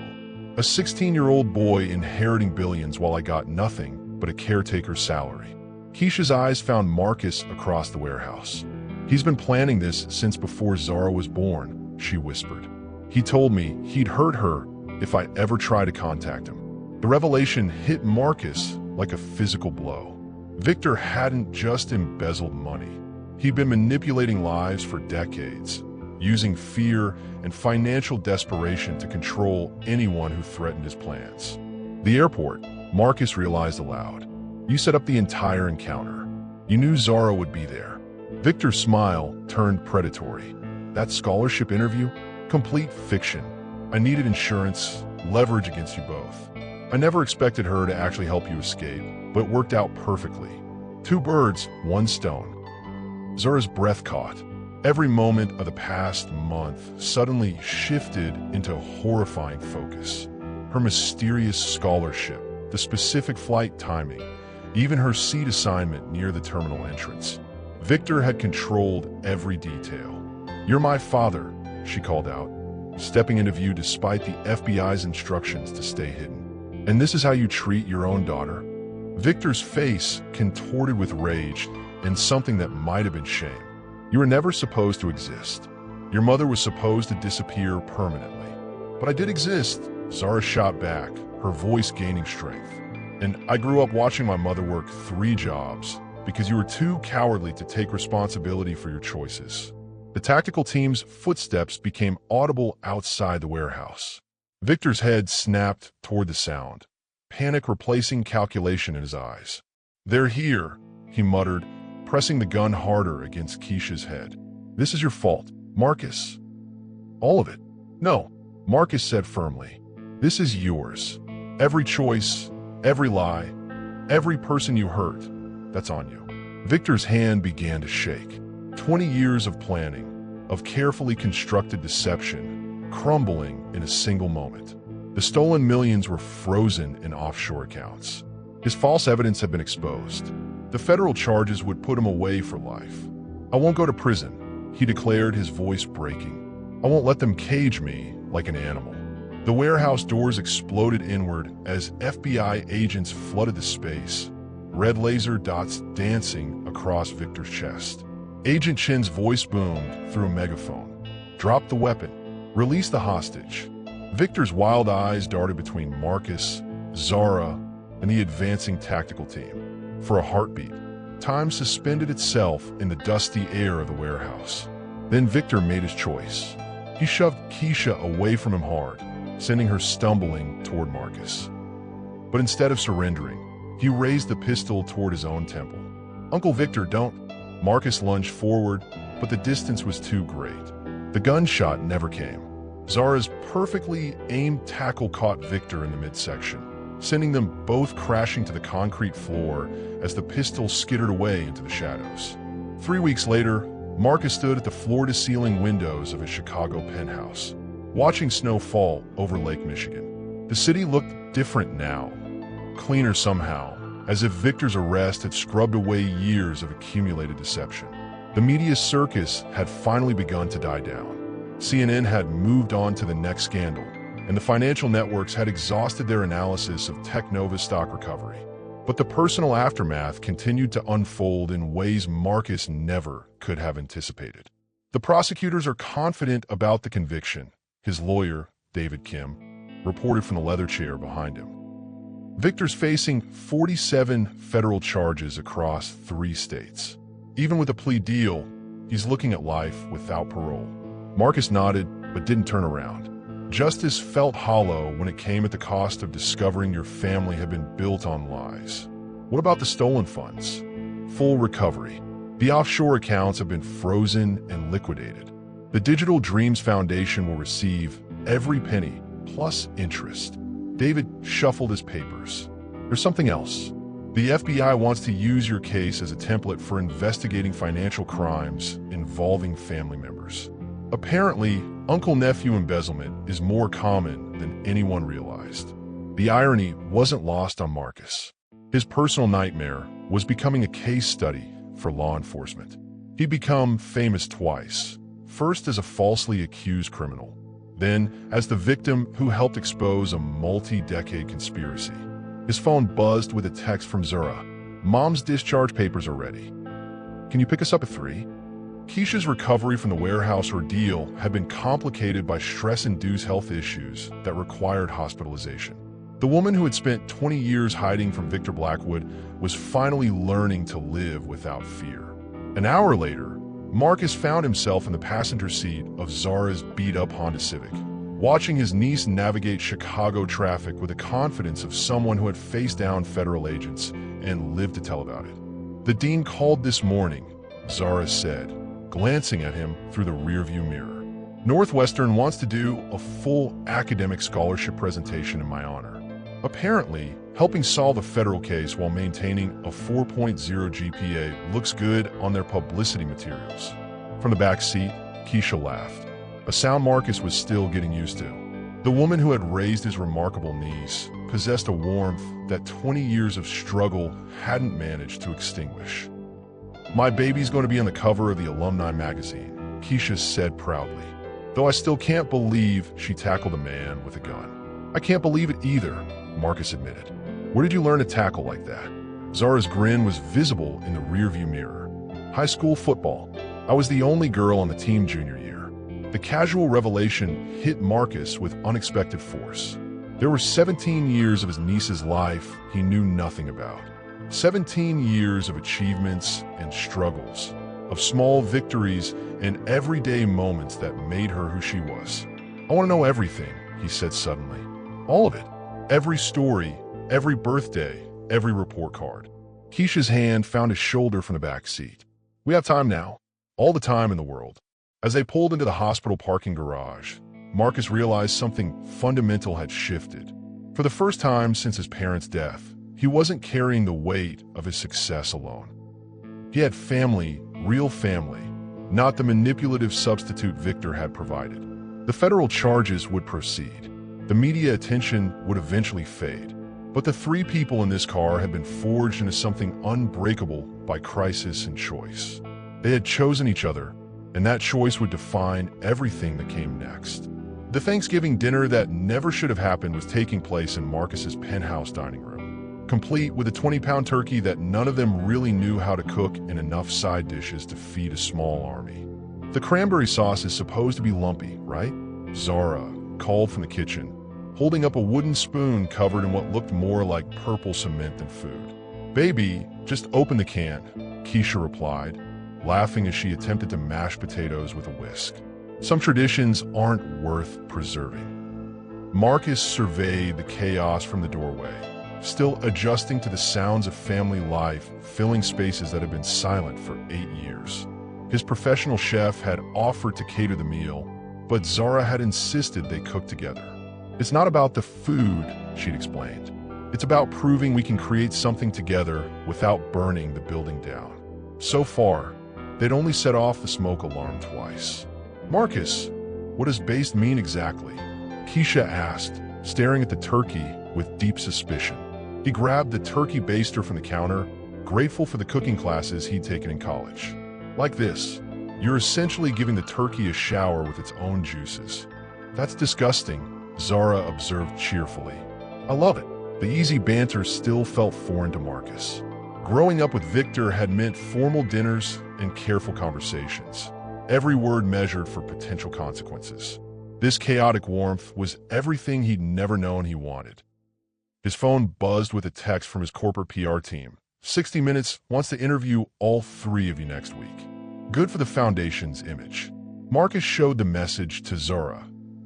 A 16-year-old boy inheriting billions while I got nothing but a caretaker's salary. Keisha's eyes found Marcus across the warehouse. He's been planning this since before Zara was born, she whispered. He told me he'd hurt her if I ever tried to contact him. The revelation hit Marcus like a physical blow. Victor hadn't just embezzled money. He'd been manipulating lives for decades, using fear and financial desperation to control anyone who threatened his plans. The airport, Marcus realized aloud. You set up the entire encounter. You knew Zara would be there. Victor's smile turned predatory. That scholarship interview? Complete fiction. I needed insurance, leverage against you both. I never expected her to actually help you escape, but it worked out perfectly. 2 birds, 1 stone. Zara's breath caught. Every moment of the past month suddenly shifted into horrifying focus. Her mysterious scholarship, the specific flight timing, even her seat assignment near the terminal entrance. Victor had controlled every detail. You're my father, she called out, stepping into view despite the FBI's instructions to stay hidden. And this is how you treat your own daughter? Victor's face contorted with rage and something that might have been shame. You were never supposed to exist. Your mother was supposed to disappear permanently. But I did exist, Zara shot back, her voice gaining strength. And I grew up watching my mother work 3 jobs because you were too cowardly to take responsibility for your choices. The tactical team's footsteps became audible outside the warehouse. Victor's head snapped toward the sound, panic replacing calculation in his eyes. They're here, he muttered, pressing the gun harder against Keisha's head. This is your fault, Marcus. All of it. No, Marcus said firmly. This is yours. Every choice, every lie, every person you hurt, that's on you. Victor's hand began to shake. 20 years of planning, of carefully constructed deception, crumbling in a single moment. The stolen millions were frozen in offshore accounts. His false evidence had been exposed. The federal charges would put him away for life. I won't go to prison, he declared, his voice breaking. I won't let them cage me like an animal. The warehouse doors exploded inward as FBI agents flooded the space, red laser dots dancing across Victor's chest. Agent Chin's voice boomed through a megaphone. Drop the weapon. Release the hostage. Victor's wild eyes darted between Marcus, Zara, and the advancing tactical team. For a heartbeat, time suspended itself in the dusty air of the warehouse. Then Victor made his choice. He shoved Keisha away from him hard, sending her stumbling toward Marcus. But instead of surrendering, he raised the pistol toward his own temple. Uncle Victor, don't. Marcus lunged forward, but the distance was too great. The gunshot never came. Zara's perfectly aimed tackle caught Victor in the midsection, sending them both crashing to the concrete floor as the pistol skittered away into the shadows. 3 weeks later, Marcus stood at the floor-to-ceiling windows of his Chicago penthouse, watching snow fall over Lake Michigan. The city looked different now, cleaner somehow, as if Victor's arrest had scrubbed away years of accumulated deception. The media circus had finally begun to die down. CNN had moved on to the next scandal, and the financial networks had exhausted their analysis of Technova's stock recovery. But the personal aftermath continued to unfold in ways Marcus never could have anticipated. The prosecutors are confident about the conviction, his lawyer, David Kim, reported from the leather chair behind him. Victor's facing 47 federal charges across 3 states. Even with a plea deal, he's looking at life without parole. Marcus nodded, but didn't turn around. justice felt hollow when it came at the cost of discovering your family had been built on lies. What about the stolen funds? Full recovery. The offshore accounts have been frozen and liquidated. The Digital Dreams Foundation will receive every penny, plus interest. David shuffled his papers. There's something else. The FBI wants to use your case as a template for investigating financial crimes involving family members. Apparently, uncle-nephew embezzlement is more common than anyone realized. The irony wasn't lost on Marcus. His personal nightmare was becoming a case study for law enforcement. He'd become famous twice, first as a falsely accused criminal, then as the victim who helped expose a multi-decade conspiracy. His phone buzzed with a text from Zura. "Mom's discharge papers are ready. Can you pick us up at 3? Keisha's recovery from the warehouse ordeal had been complicated by stress-induced health issues that required hospitalization. The woman who had spent 20 years hiding from Victor Blackwood was finally learning to live without fear. An hour later, Marcus found himself in the passenger seat of Zara's beat-up Honda Civic, watching his niece navigate Chicago traffic with the confidence of someone who had faced down federal agents and lived to tell about it. "The dean called this morning," Zara said, glancing at him through the rearview mirror. "Northwestern wants to do a full academic scholarship presentation in my honor. Apparently, helping solve a federal case while maintaining a 4.0 GPA looks good on their publicity materials." From the back seat, Keisha laughed, a sound Marcus was still getting used to. The woman who had raised his remarkable niece possessed a warmth that 20 years of struggle hadn't managed to extinguish. "My baby's going to be on the cover of the alumni magazine," Keisha said proudly. "Though I still can't believe she tackled a man with a gun." "I can't believe it either," Marcus admitted. "Where did you learn to tackle like that?" Zara's grin was visible in the rearview mirror. "High school football. I was the only girl on the team junior year." The casual revelation hit Marcus with unexpected force. There were 17 years of his niece's life he knew nothing about. 17 years of achievements and struggles, of small victories and everyday moments that made her who she was. "I want to know everything," he said suddenly. "All of it. Every story, every birthday, every report card." Keisha's hand found his shoulder from the back seat. "We have time now. All the time in the world." As they pulled into the hospital parking garage, Marcus realized something fundamental had shifted. For the first time since his parents' death, he wasn't carrying the weight of his success alone. He had family, real family, not the manipulative substitute Victor had provided. The federal charges would proceed. The media attention would eventually fade. But the 3 people in this car had been forged into something unbreakable by crisis and choice. They had chosen each other, and that choice would define everything that came next. The Thanksgiving dinner that never should have happened was taking place in Marcus's penthouse dining room, complete with a 20-pound turkey that none of them really knew how to cook and enough side dishes to feed a small army. "The cranberry sauce is supposed to be lumpy, right?" Zara called from the kitchen, holding up a wooden spoon covered in what looked more like purple cement than food. "Baby, just open the can," Keisha replied, laughing as she attempted to mash potatoes with a whisk. "Some traditions aren't worth preserving." Marcus surveyed the chaos from the doorway, still adjusting to the sounds of family life filling spaces that had been silent for 8 years. His professional chef had offered to cater the meal, but Zara had insisted they cook together. "It's not about the food," she'd explained. "It's about proving we can create something together without burning the building down." So far, they'd only set off the smoke alarm twice. "Marcus, what does based mean exactly?" Keisha asked, staring at the turkey with deep suspicion. He grabbed the turkey baster from the counter, grateful for the cooking classes he'd taken in college. "Like this, you're essentially giving the turkey a shower with its own juices." "That's disgusting," Zara observed cheerfully. "I love it." The easy banter still felt foreign to Marcus. Growing up with Victor had meant formal dinners and careful conversations, every word measured for potential consequences. This chaotic warmth was everything he'd never known he wanted. His phone buzzed with a text from his corporate PR team. 60 Minutes wants to interview all 3 of you next week. Good for the Foundation's image. Marcus showed the message to Zara,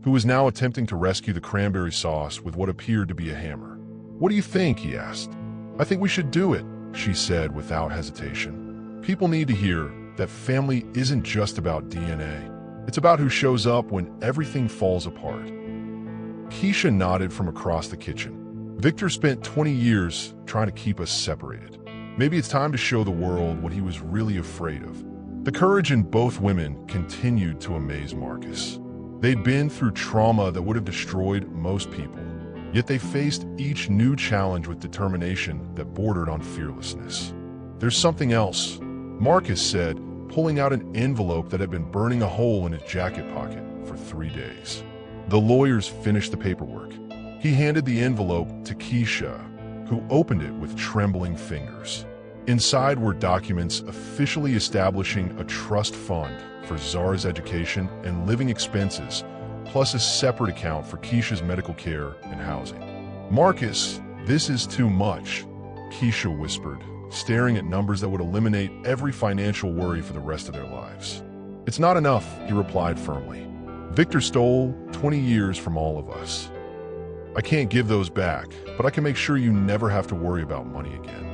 who was now attempting to rescue the cranberry sauce with what appeared to be a hammer. "What do you think?" he asked. "I think we should do it," she said without hesitation. "People need to hear that family isn't just about DNA. It's about who shows up when everything falls apart." Keisha nodded from across the kitchen. "Victor spent 20 years trying to keep us separated. Maybe it's time to show the world what he was really afraid of." The courage in both women continued to amaze Marcus. They'd been through trauma that would have destroyed most people, yet they faced each new challenge with determination that bordered on fearlessness. "There's something else," Marcus said, pulling out an envelope that had been burning a hole in his jacket pocket for 3 days. The lawyers finished the paperwork. He handed the envelope to Keisha, who opened it with trembling fingers. Inside were documents officially establishing a trust fund for Zara's education and living expenses, plus a separate account for Keisha's medical care and housing. "Marcus, this is too much," Keisha whispered, staring at numbers that would eliminate every financial worry for the rest of their lives. "It's not enough," he replied firmly. "Victor stole 20 years from all of us. I can't give those back, but I can make sure you never have to worry about money again."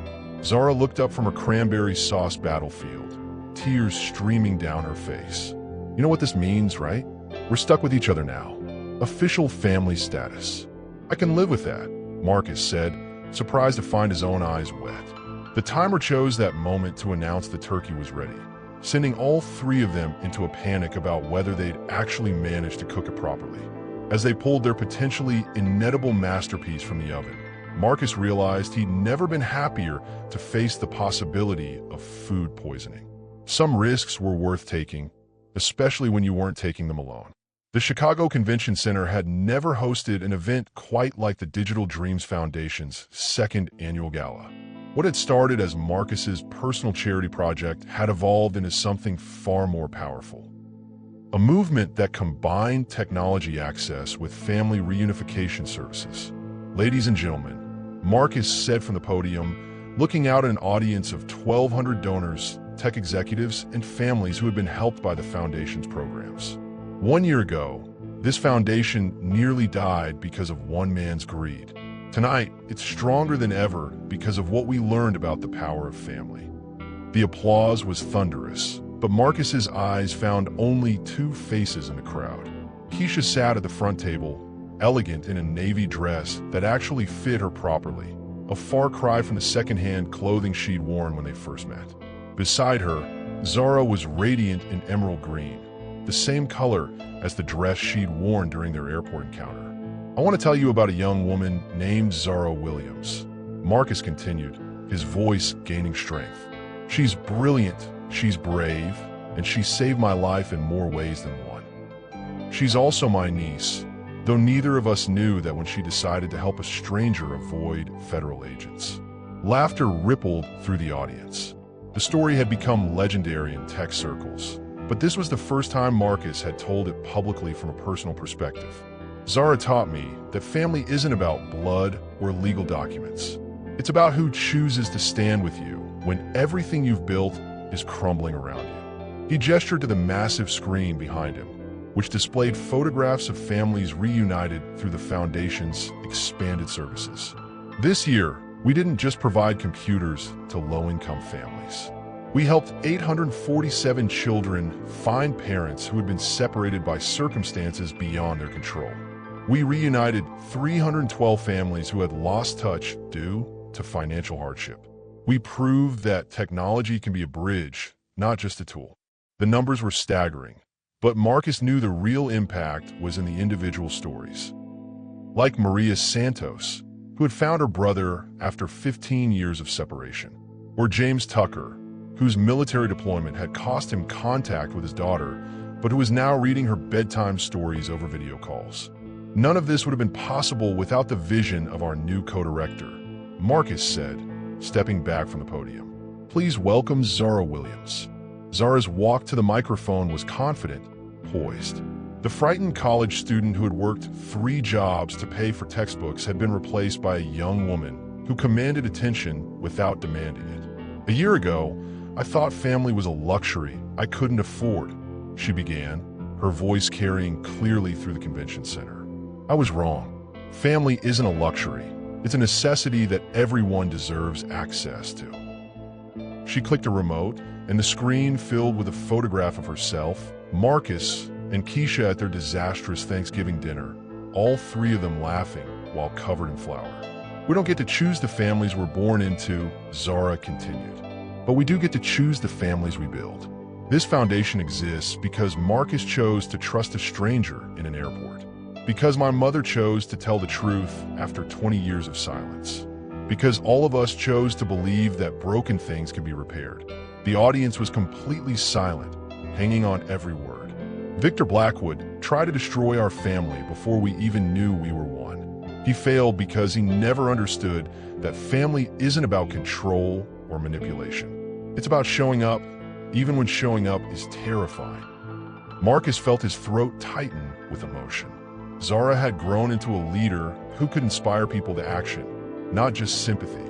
Zara looked up from her cranberry sauce battlefield, tears streaming down her face. "You know what this means, right? We're stuck with each other now. Official family status." "I can live with that," Marcus said, surprised to find his own eyes wet. The timer chose that moment to announce the turkey was ready, sending all three of them into a panic about whether they'd actually managed to cook it properly. As they pulled their potentially inedible masterpiece from the oven, Marcus realized he'd never been happier to face the possibility of food poisoning. Some risks were worth taking, especially when you weren't taking them alone. The Chicago Convention Center had never hosted an event quite like the Digital Dreams Foundation's second annual gala. What had started as Marcus's personal charity project had evolved into something far more powerful. A movement that combined technology access with family reunification services. "Ladies and gentlemen," Marcus said from the podium, looking out at an audience of 1,200 donors, tech executives, and families who had been helped by the foundation's programs. 1 year ago, this foundation nearly died because of one man's greed. Tonight, it's stronger than ever because of what we learned about the power of family. The applause was thunderous, but Marcus's eyes found only two faces in the crowd. Keisha sat at the front table, elegant in a navy dress that actually fit her properly, a far cry from the second-hand clothing she'd worn when they first met. Beside her, Zara was radiant in emerald green, the same color as the dress she'd worn during their airport encounter. "I want to tell you about a young woman named Zara Williams," Marcus continued, his voice gaining strength. "She's brilliant, she's brave, and she saved my life in more ways than one. She's also my niece, though neither of us knew that when she decided to help a stranger avoid federal agents." Laughter rippled through the audience. The story had become legendary in tech circles, but this was the first time Marcus had told it publicly from a personal perspective. "Zara taught me that family isn't about blood or legal documents. It's about who chooses to stand with you when everything you've built is crumbling around you." He gestured to the massive screen behind him, which displayed photographs of families reunited through the Foundation's expanded services. "This year, we didn't just provide computers to low-income families. We helped 847 children find parents who had been separated by circumstances beyond their control. We reunited 312 families who had lost touch due to financial hardship. We proved that technology can be a bridge, not just a tool." The numbers were staggering, but Marcus knew the real impact was in the individual stories. Like Maria Santos, who had found her brother after 15 years of separation, or James Tucker, whose military deployment had cost him contact with his daughter, but who was now reading her bedtime stories over video calls. "None of this would have been possible without the vision of our new co-director," Marcus said, stepping back from the podium. "Please welcome Zara Williams." Zara's walk to the microphone was confident, poised. The frightened college student who had worked 3 jobs to pay for textbooks had been replaced by a young woman who commanded attention without demanding it. "A year ago, I thought family was a luxury I couldn't afford," she began, her voice carrying clearly through the convention center. I was wrong. Family isn't a luxury. It's a necessity that everyone deserves access to. She clicked a remote, and the screen filled with a photograph of herself, Marcus, and Keisha at their disastrous Thanksgiving dinner, all three of them laughing while covered in flour. We don't get to choose the families we're born into, Zara continued. But we do get to choose the families we build. This foundation exists because Marcus chose to trust a stranger in an airport. Because my mother chose to tell the truth after 20 years of silence. Because all of us chose to believe that broken things can be repaired. The audience was completely silent, hanging on every word. Victor Blackwood tried to destroy our family before we even knew we were one. He failed because he never understood that family isn't about control or manipulation. It's about showing up, even when showing up is terrifying. Marcus felt his throat tighten with emotion. Zara had grown into a leader who could inspire people to action, not just sympathy.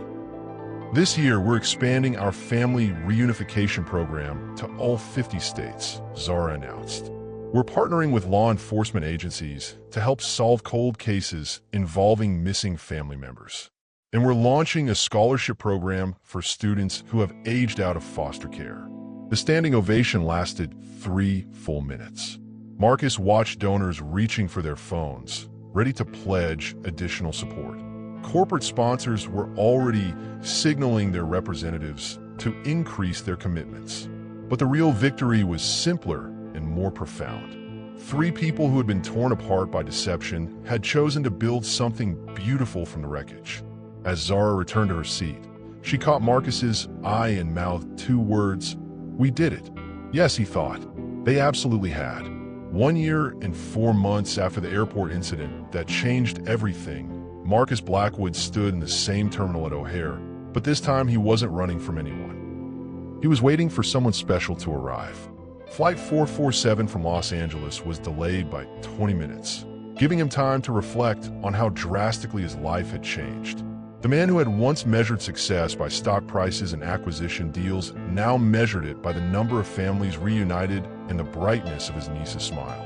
This year, we're expanding our family reunification program to all 50 states, Zara announced. We're partnering with law enforcement agencies to help solve cold cases involving missing family members. And we're launching a scholarship program for students who have aged out of foster care. The standing ovation lasted 3 full minutes. Marcus watched donors reaching for their phones, ready to pledge additional support. Corporate sponsors were already signaling their representatives to increase their commitments. But the real victory was simpler and more profound. 3 people who had been torn apart by deception had chosen to build something beautiful from the wreckage. As Zara returned to her seat, she caught Marcus's eye and mouthed 2 words, "We did it." Yes, he thought. They absolutely had. 1 year and 4 months after the airport incident that changed everything, Marcus Blackwood stood in the same terminal at O'Hare, but this time he wasn't running from anyone. He was waiting for someone special to arrive. Flight 447 from Los Angeles was delayed by 20 minutes, giving him time to reflect on how drastically his life had changed. The man who had once measured success by stock prices and acquisition deals now measured it by the number of families reunited and the brightness of his niece's smile.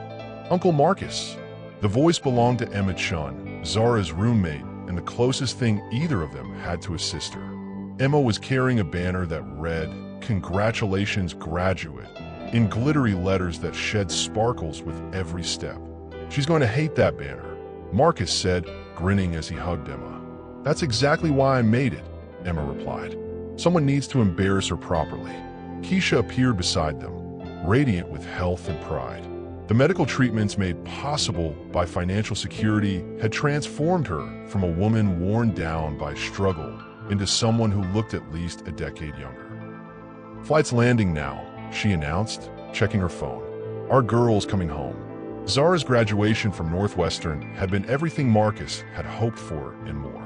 Uncle Marcus. The voice belonged to Emma Chun, Zara's roommate, and the closest thing either of them had to a sister. Emma was carrying a banner that read, "Congratulations, graduate," in glittery letters that shed sparkles with every step. "She's going to hate that banner," Marcus said, grinning as he hugged Emma. "That's exactly why I made it," Emma replied. "Someone needs to embarrass her properly." Keisha appeared beside them, radiant with health and pride. The medical treatments made possible by financial security had transformed her from a woman worn down by struggle into someone who looked at least a decade younger. "Flight's landing now," she announced, checking her phone. "Our girl's coming home." Zara's graduation from Northwestern had been everything Marcus had hoped for and more.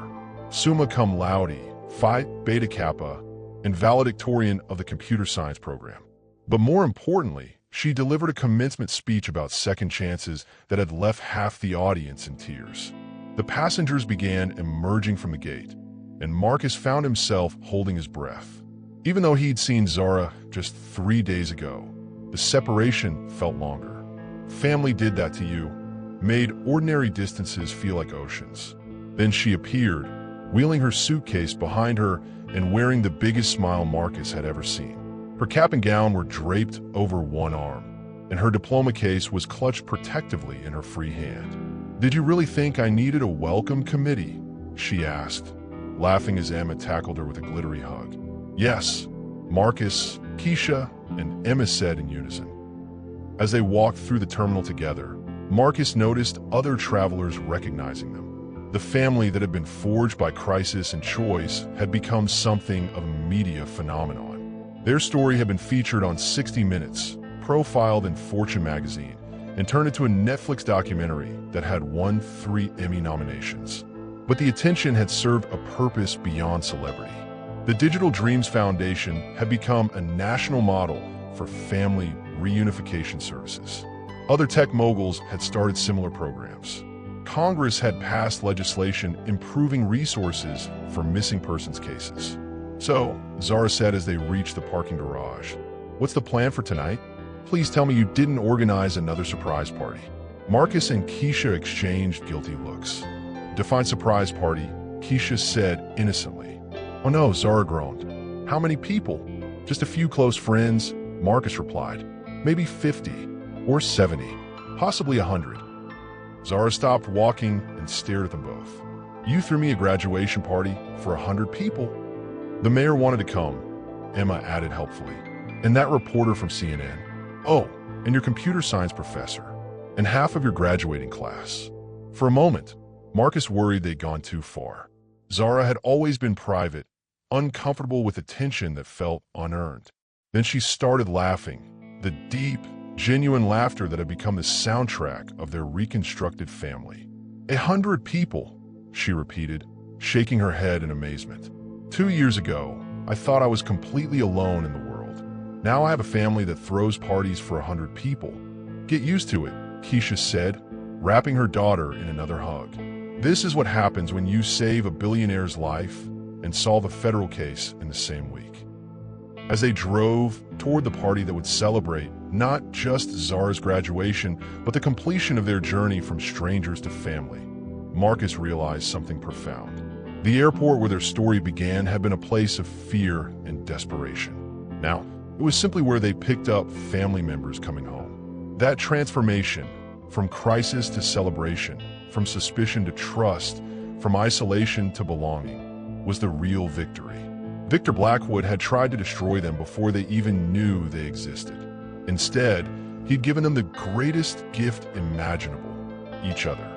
Summa cum laude, Phi Beta Kappa, and valedictorian of the computer science program. But more importantly, she delivered a commencement speech about second chances that had left half the audience in tears. The passengers began emerging from the gate, and Marcus found himself holding his breath. Even though he'd seen Zara just 3 days ago, the separation felt longer. Family did that to you, made ordinary distances feel like oceans. Then she appeared, wheeling her suitcase behind her and wearing the biggest smile Marcus had ever seen. Her cap and gown were draped over one arm, and her diploma case was clutched protectively in her free hand. "Did you really think I needed a welcome committee?" she asked, laughing as Emma tackled her with a glittery hug. "Yes," Marcus, Keisha, and Emma said in unison. As they walked through the terminal together, Marcus noticed other travelers recognizing them. The family that had been forged by crisis and choice had become something of a media phenomenon. Their story had been featured on 60 Minutes, profiled in Fortune magazine, and turned into a Netflix documentary that had won 3 Emmy nominations. But the attention had served a purpose beyond celebrity. The Digital Dreams Foundation had become a national model for family reunification services. Other tech moguls had started similar programs. Congress had passed legislation improving resources for missing persons cases. "So," Zara said as they reached the parking garage, "what's the plan for tonight?" Please tell me you didn't organize another surprise party." Marcus and Keisha exchanged guilty looks. "Define surprise party," Keisha said innocently. "Oh no," Zara groaned. "How many people?" "Just a few close friends," Marcus replied. "Maybe 50 or 70, possibly 100. Zara stopped walking and stared at them both. "You threw me a graduation party for 100 people." "The mayor wanted to come," Emma added helpfully. "And that reporter from CNN. Oh, and your computer science professor. And half of your graduating class." For a moment, Marcus worried they'd gone too far. Zara had always been private, uncomfortable with attention that felt unearned. Then she started laughing, the deep, genuine laughter that had become the soundtrack of their reconstructed family. 100 people, she repeated, shaking her head in amazement. 2 years ago, I thought I was completely alone in the world. Now I have a family that throws parties for 100 people. Get used to it, Keisha said, wrapping her daughter in another hug. This is what happens when you save a billionaire's life and solve a federal case in the same week. As they drove toward the party that would celebrate not just Zara's graduation, but the completion of their journey from strangers to family, Marcus realized something profound. The airport where their story began had been a place of fear and desperation. Now, it was simply where they picked up family members coming home. That transformation, from crisis to celebration, from suspicion to trust, from isolation to belonging, was the real victory. Victor Blackwood had tried to destroy them before they even knew they existed. Instead, he'd given them the greatest gift imaginable, each other.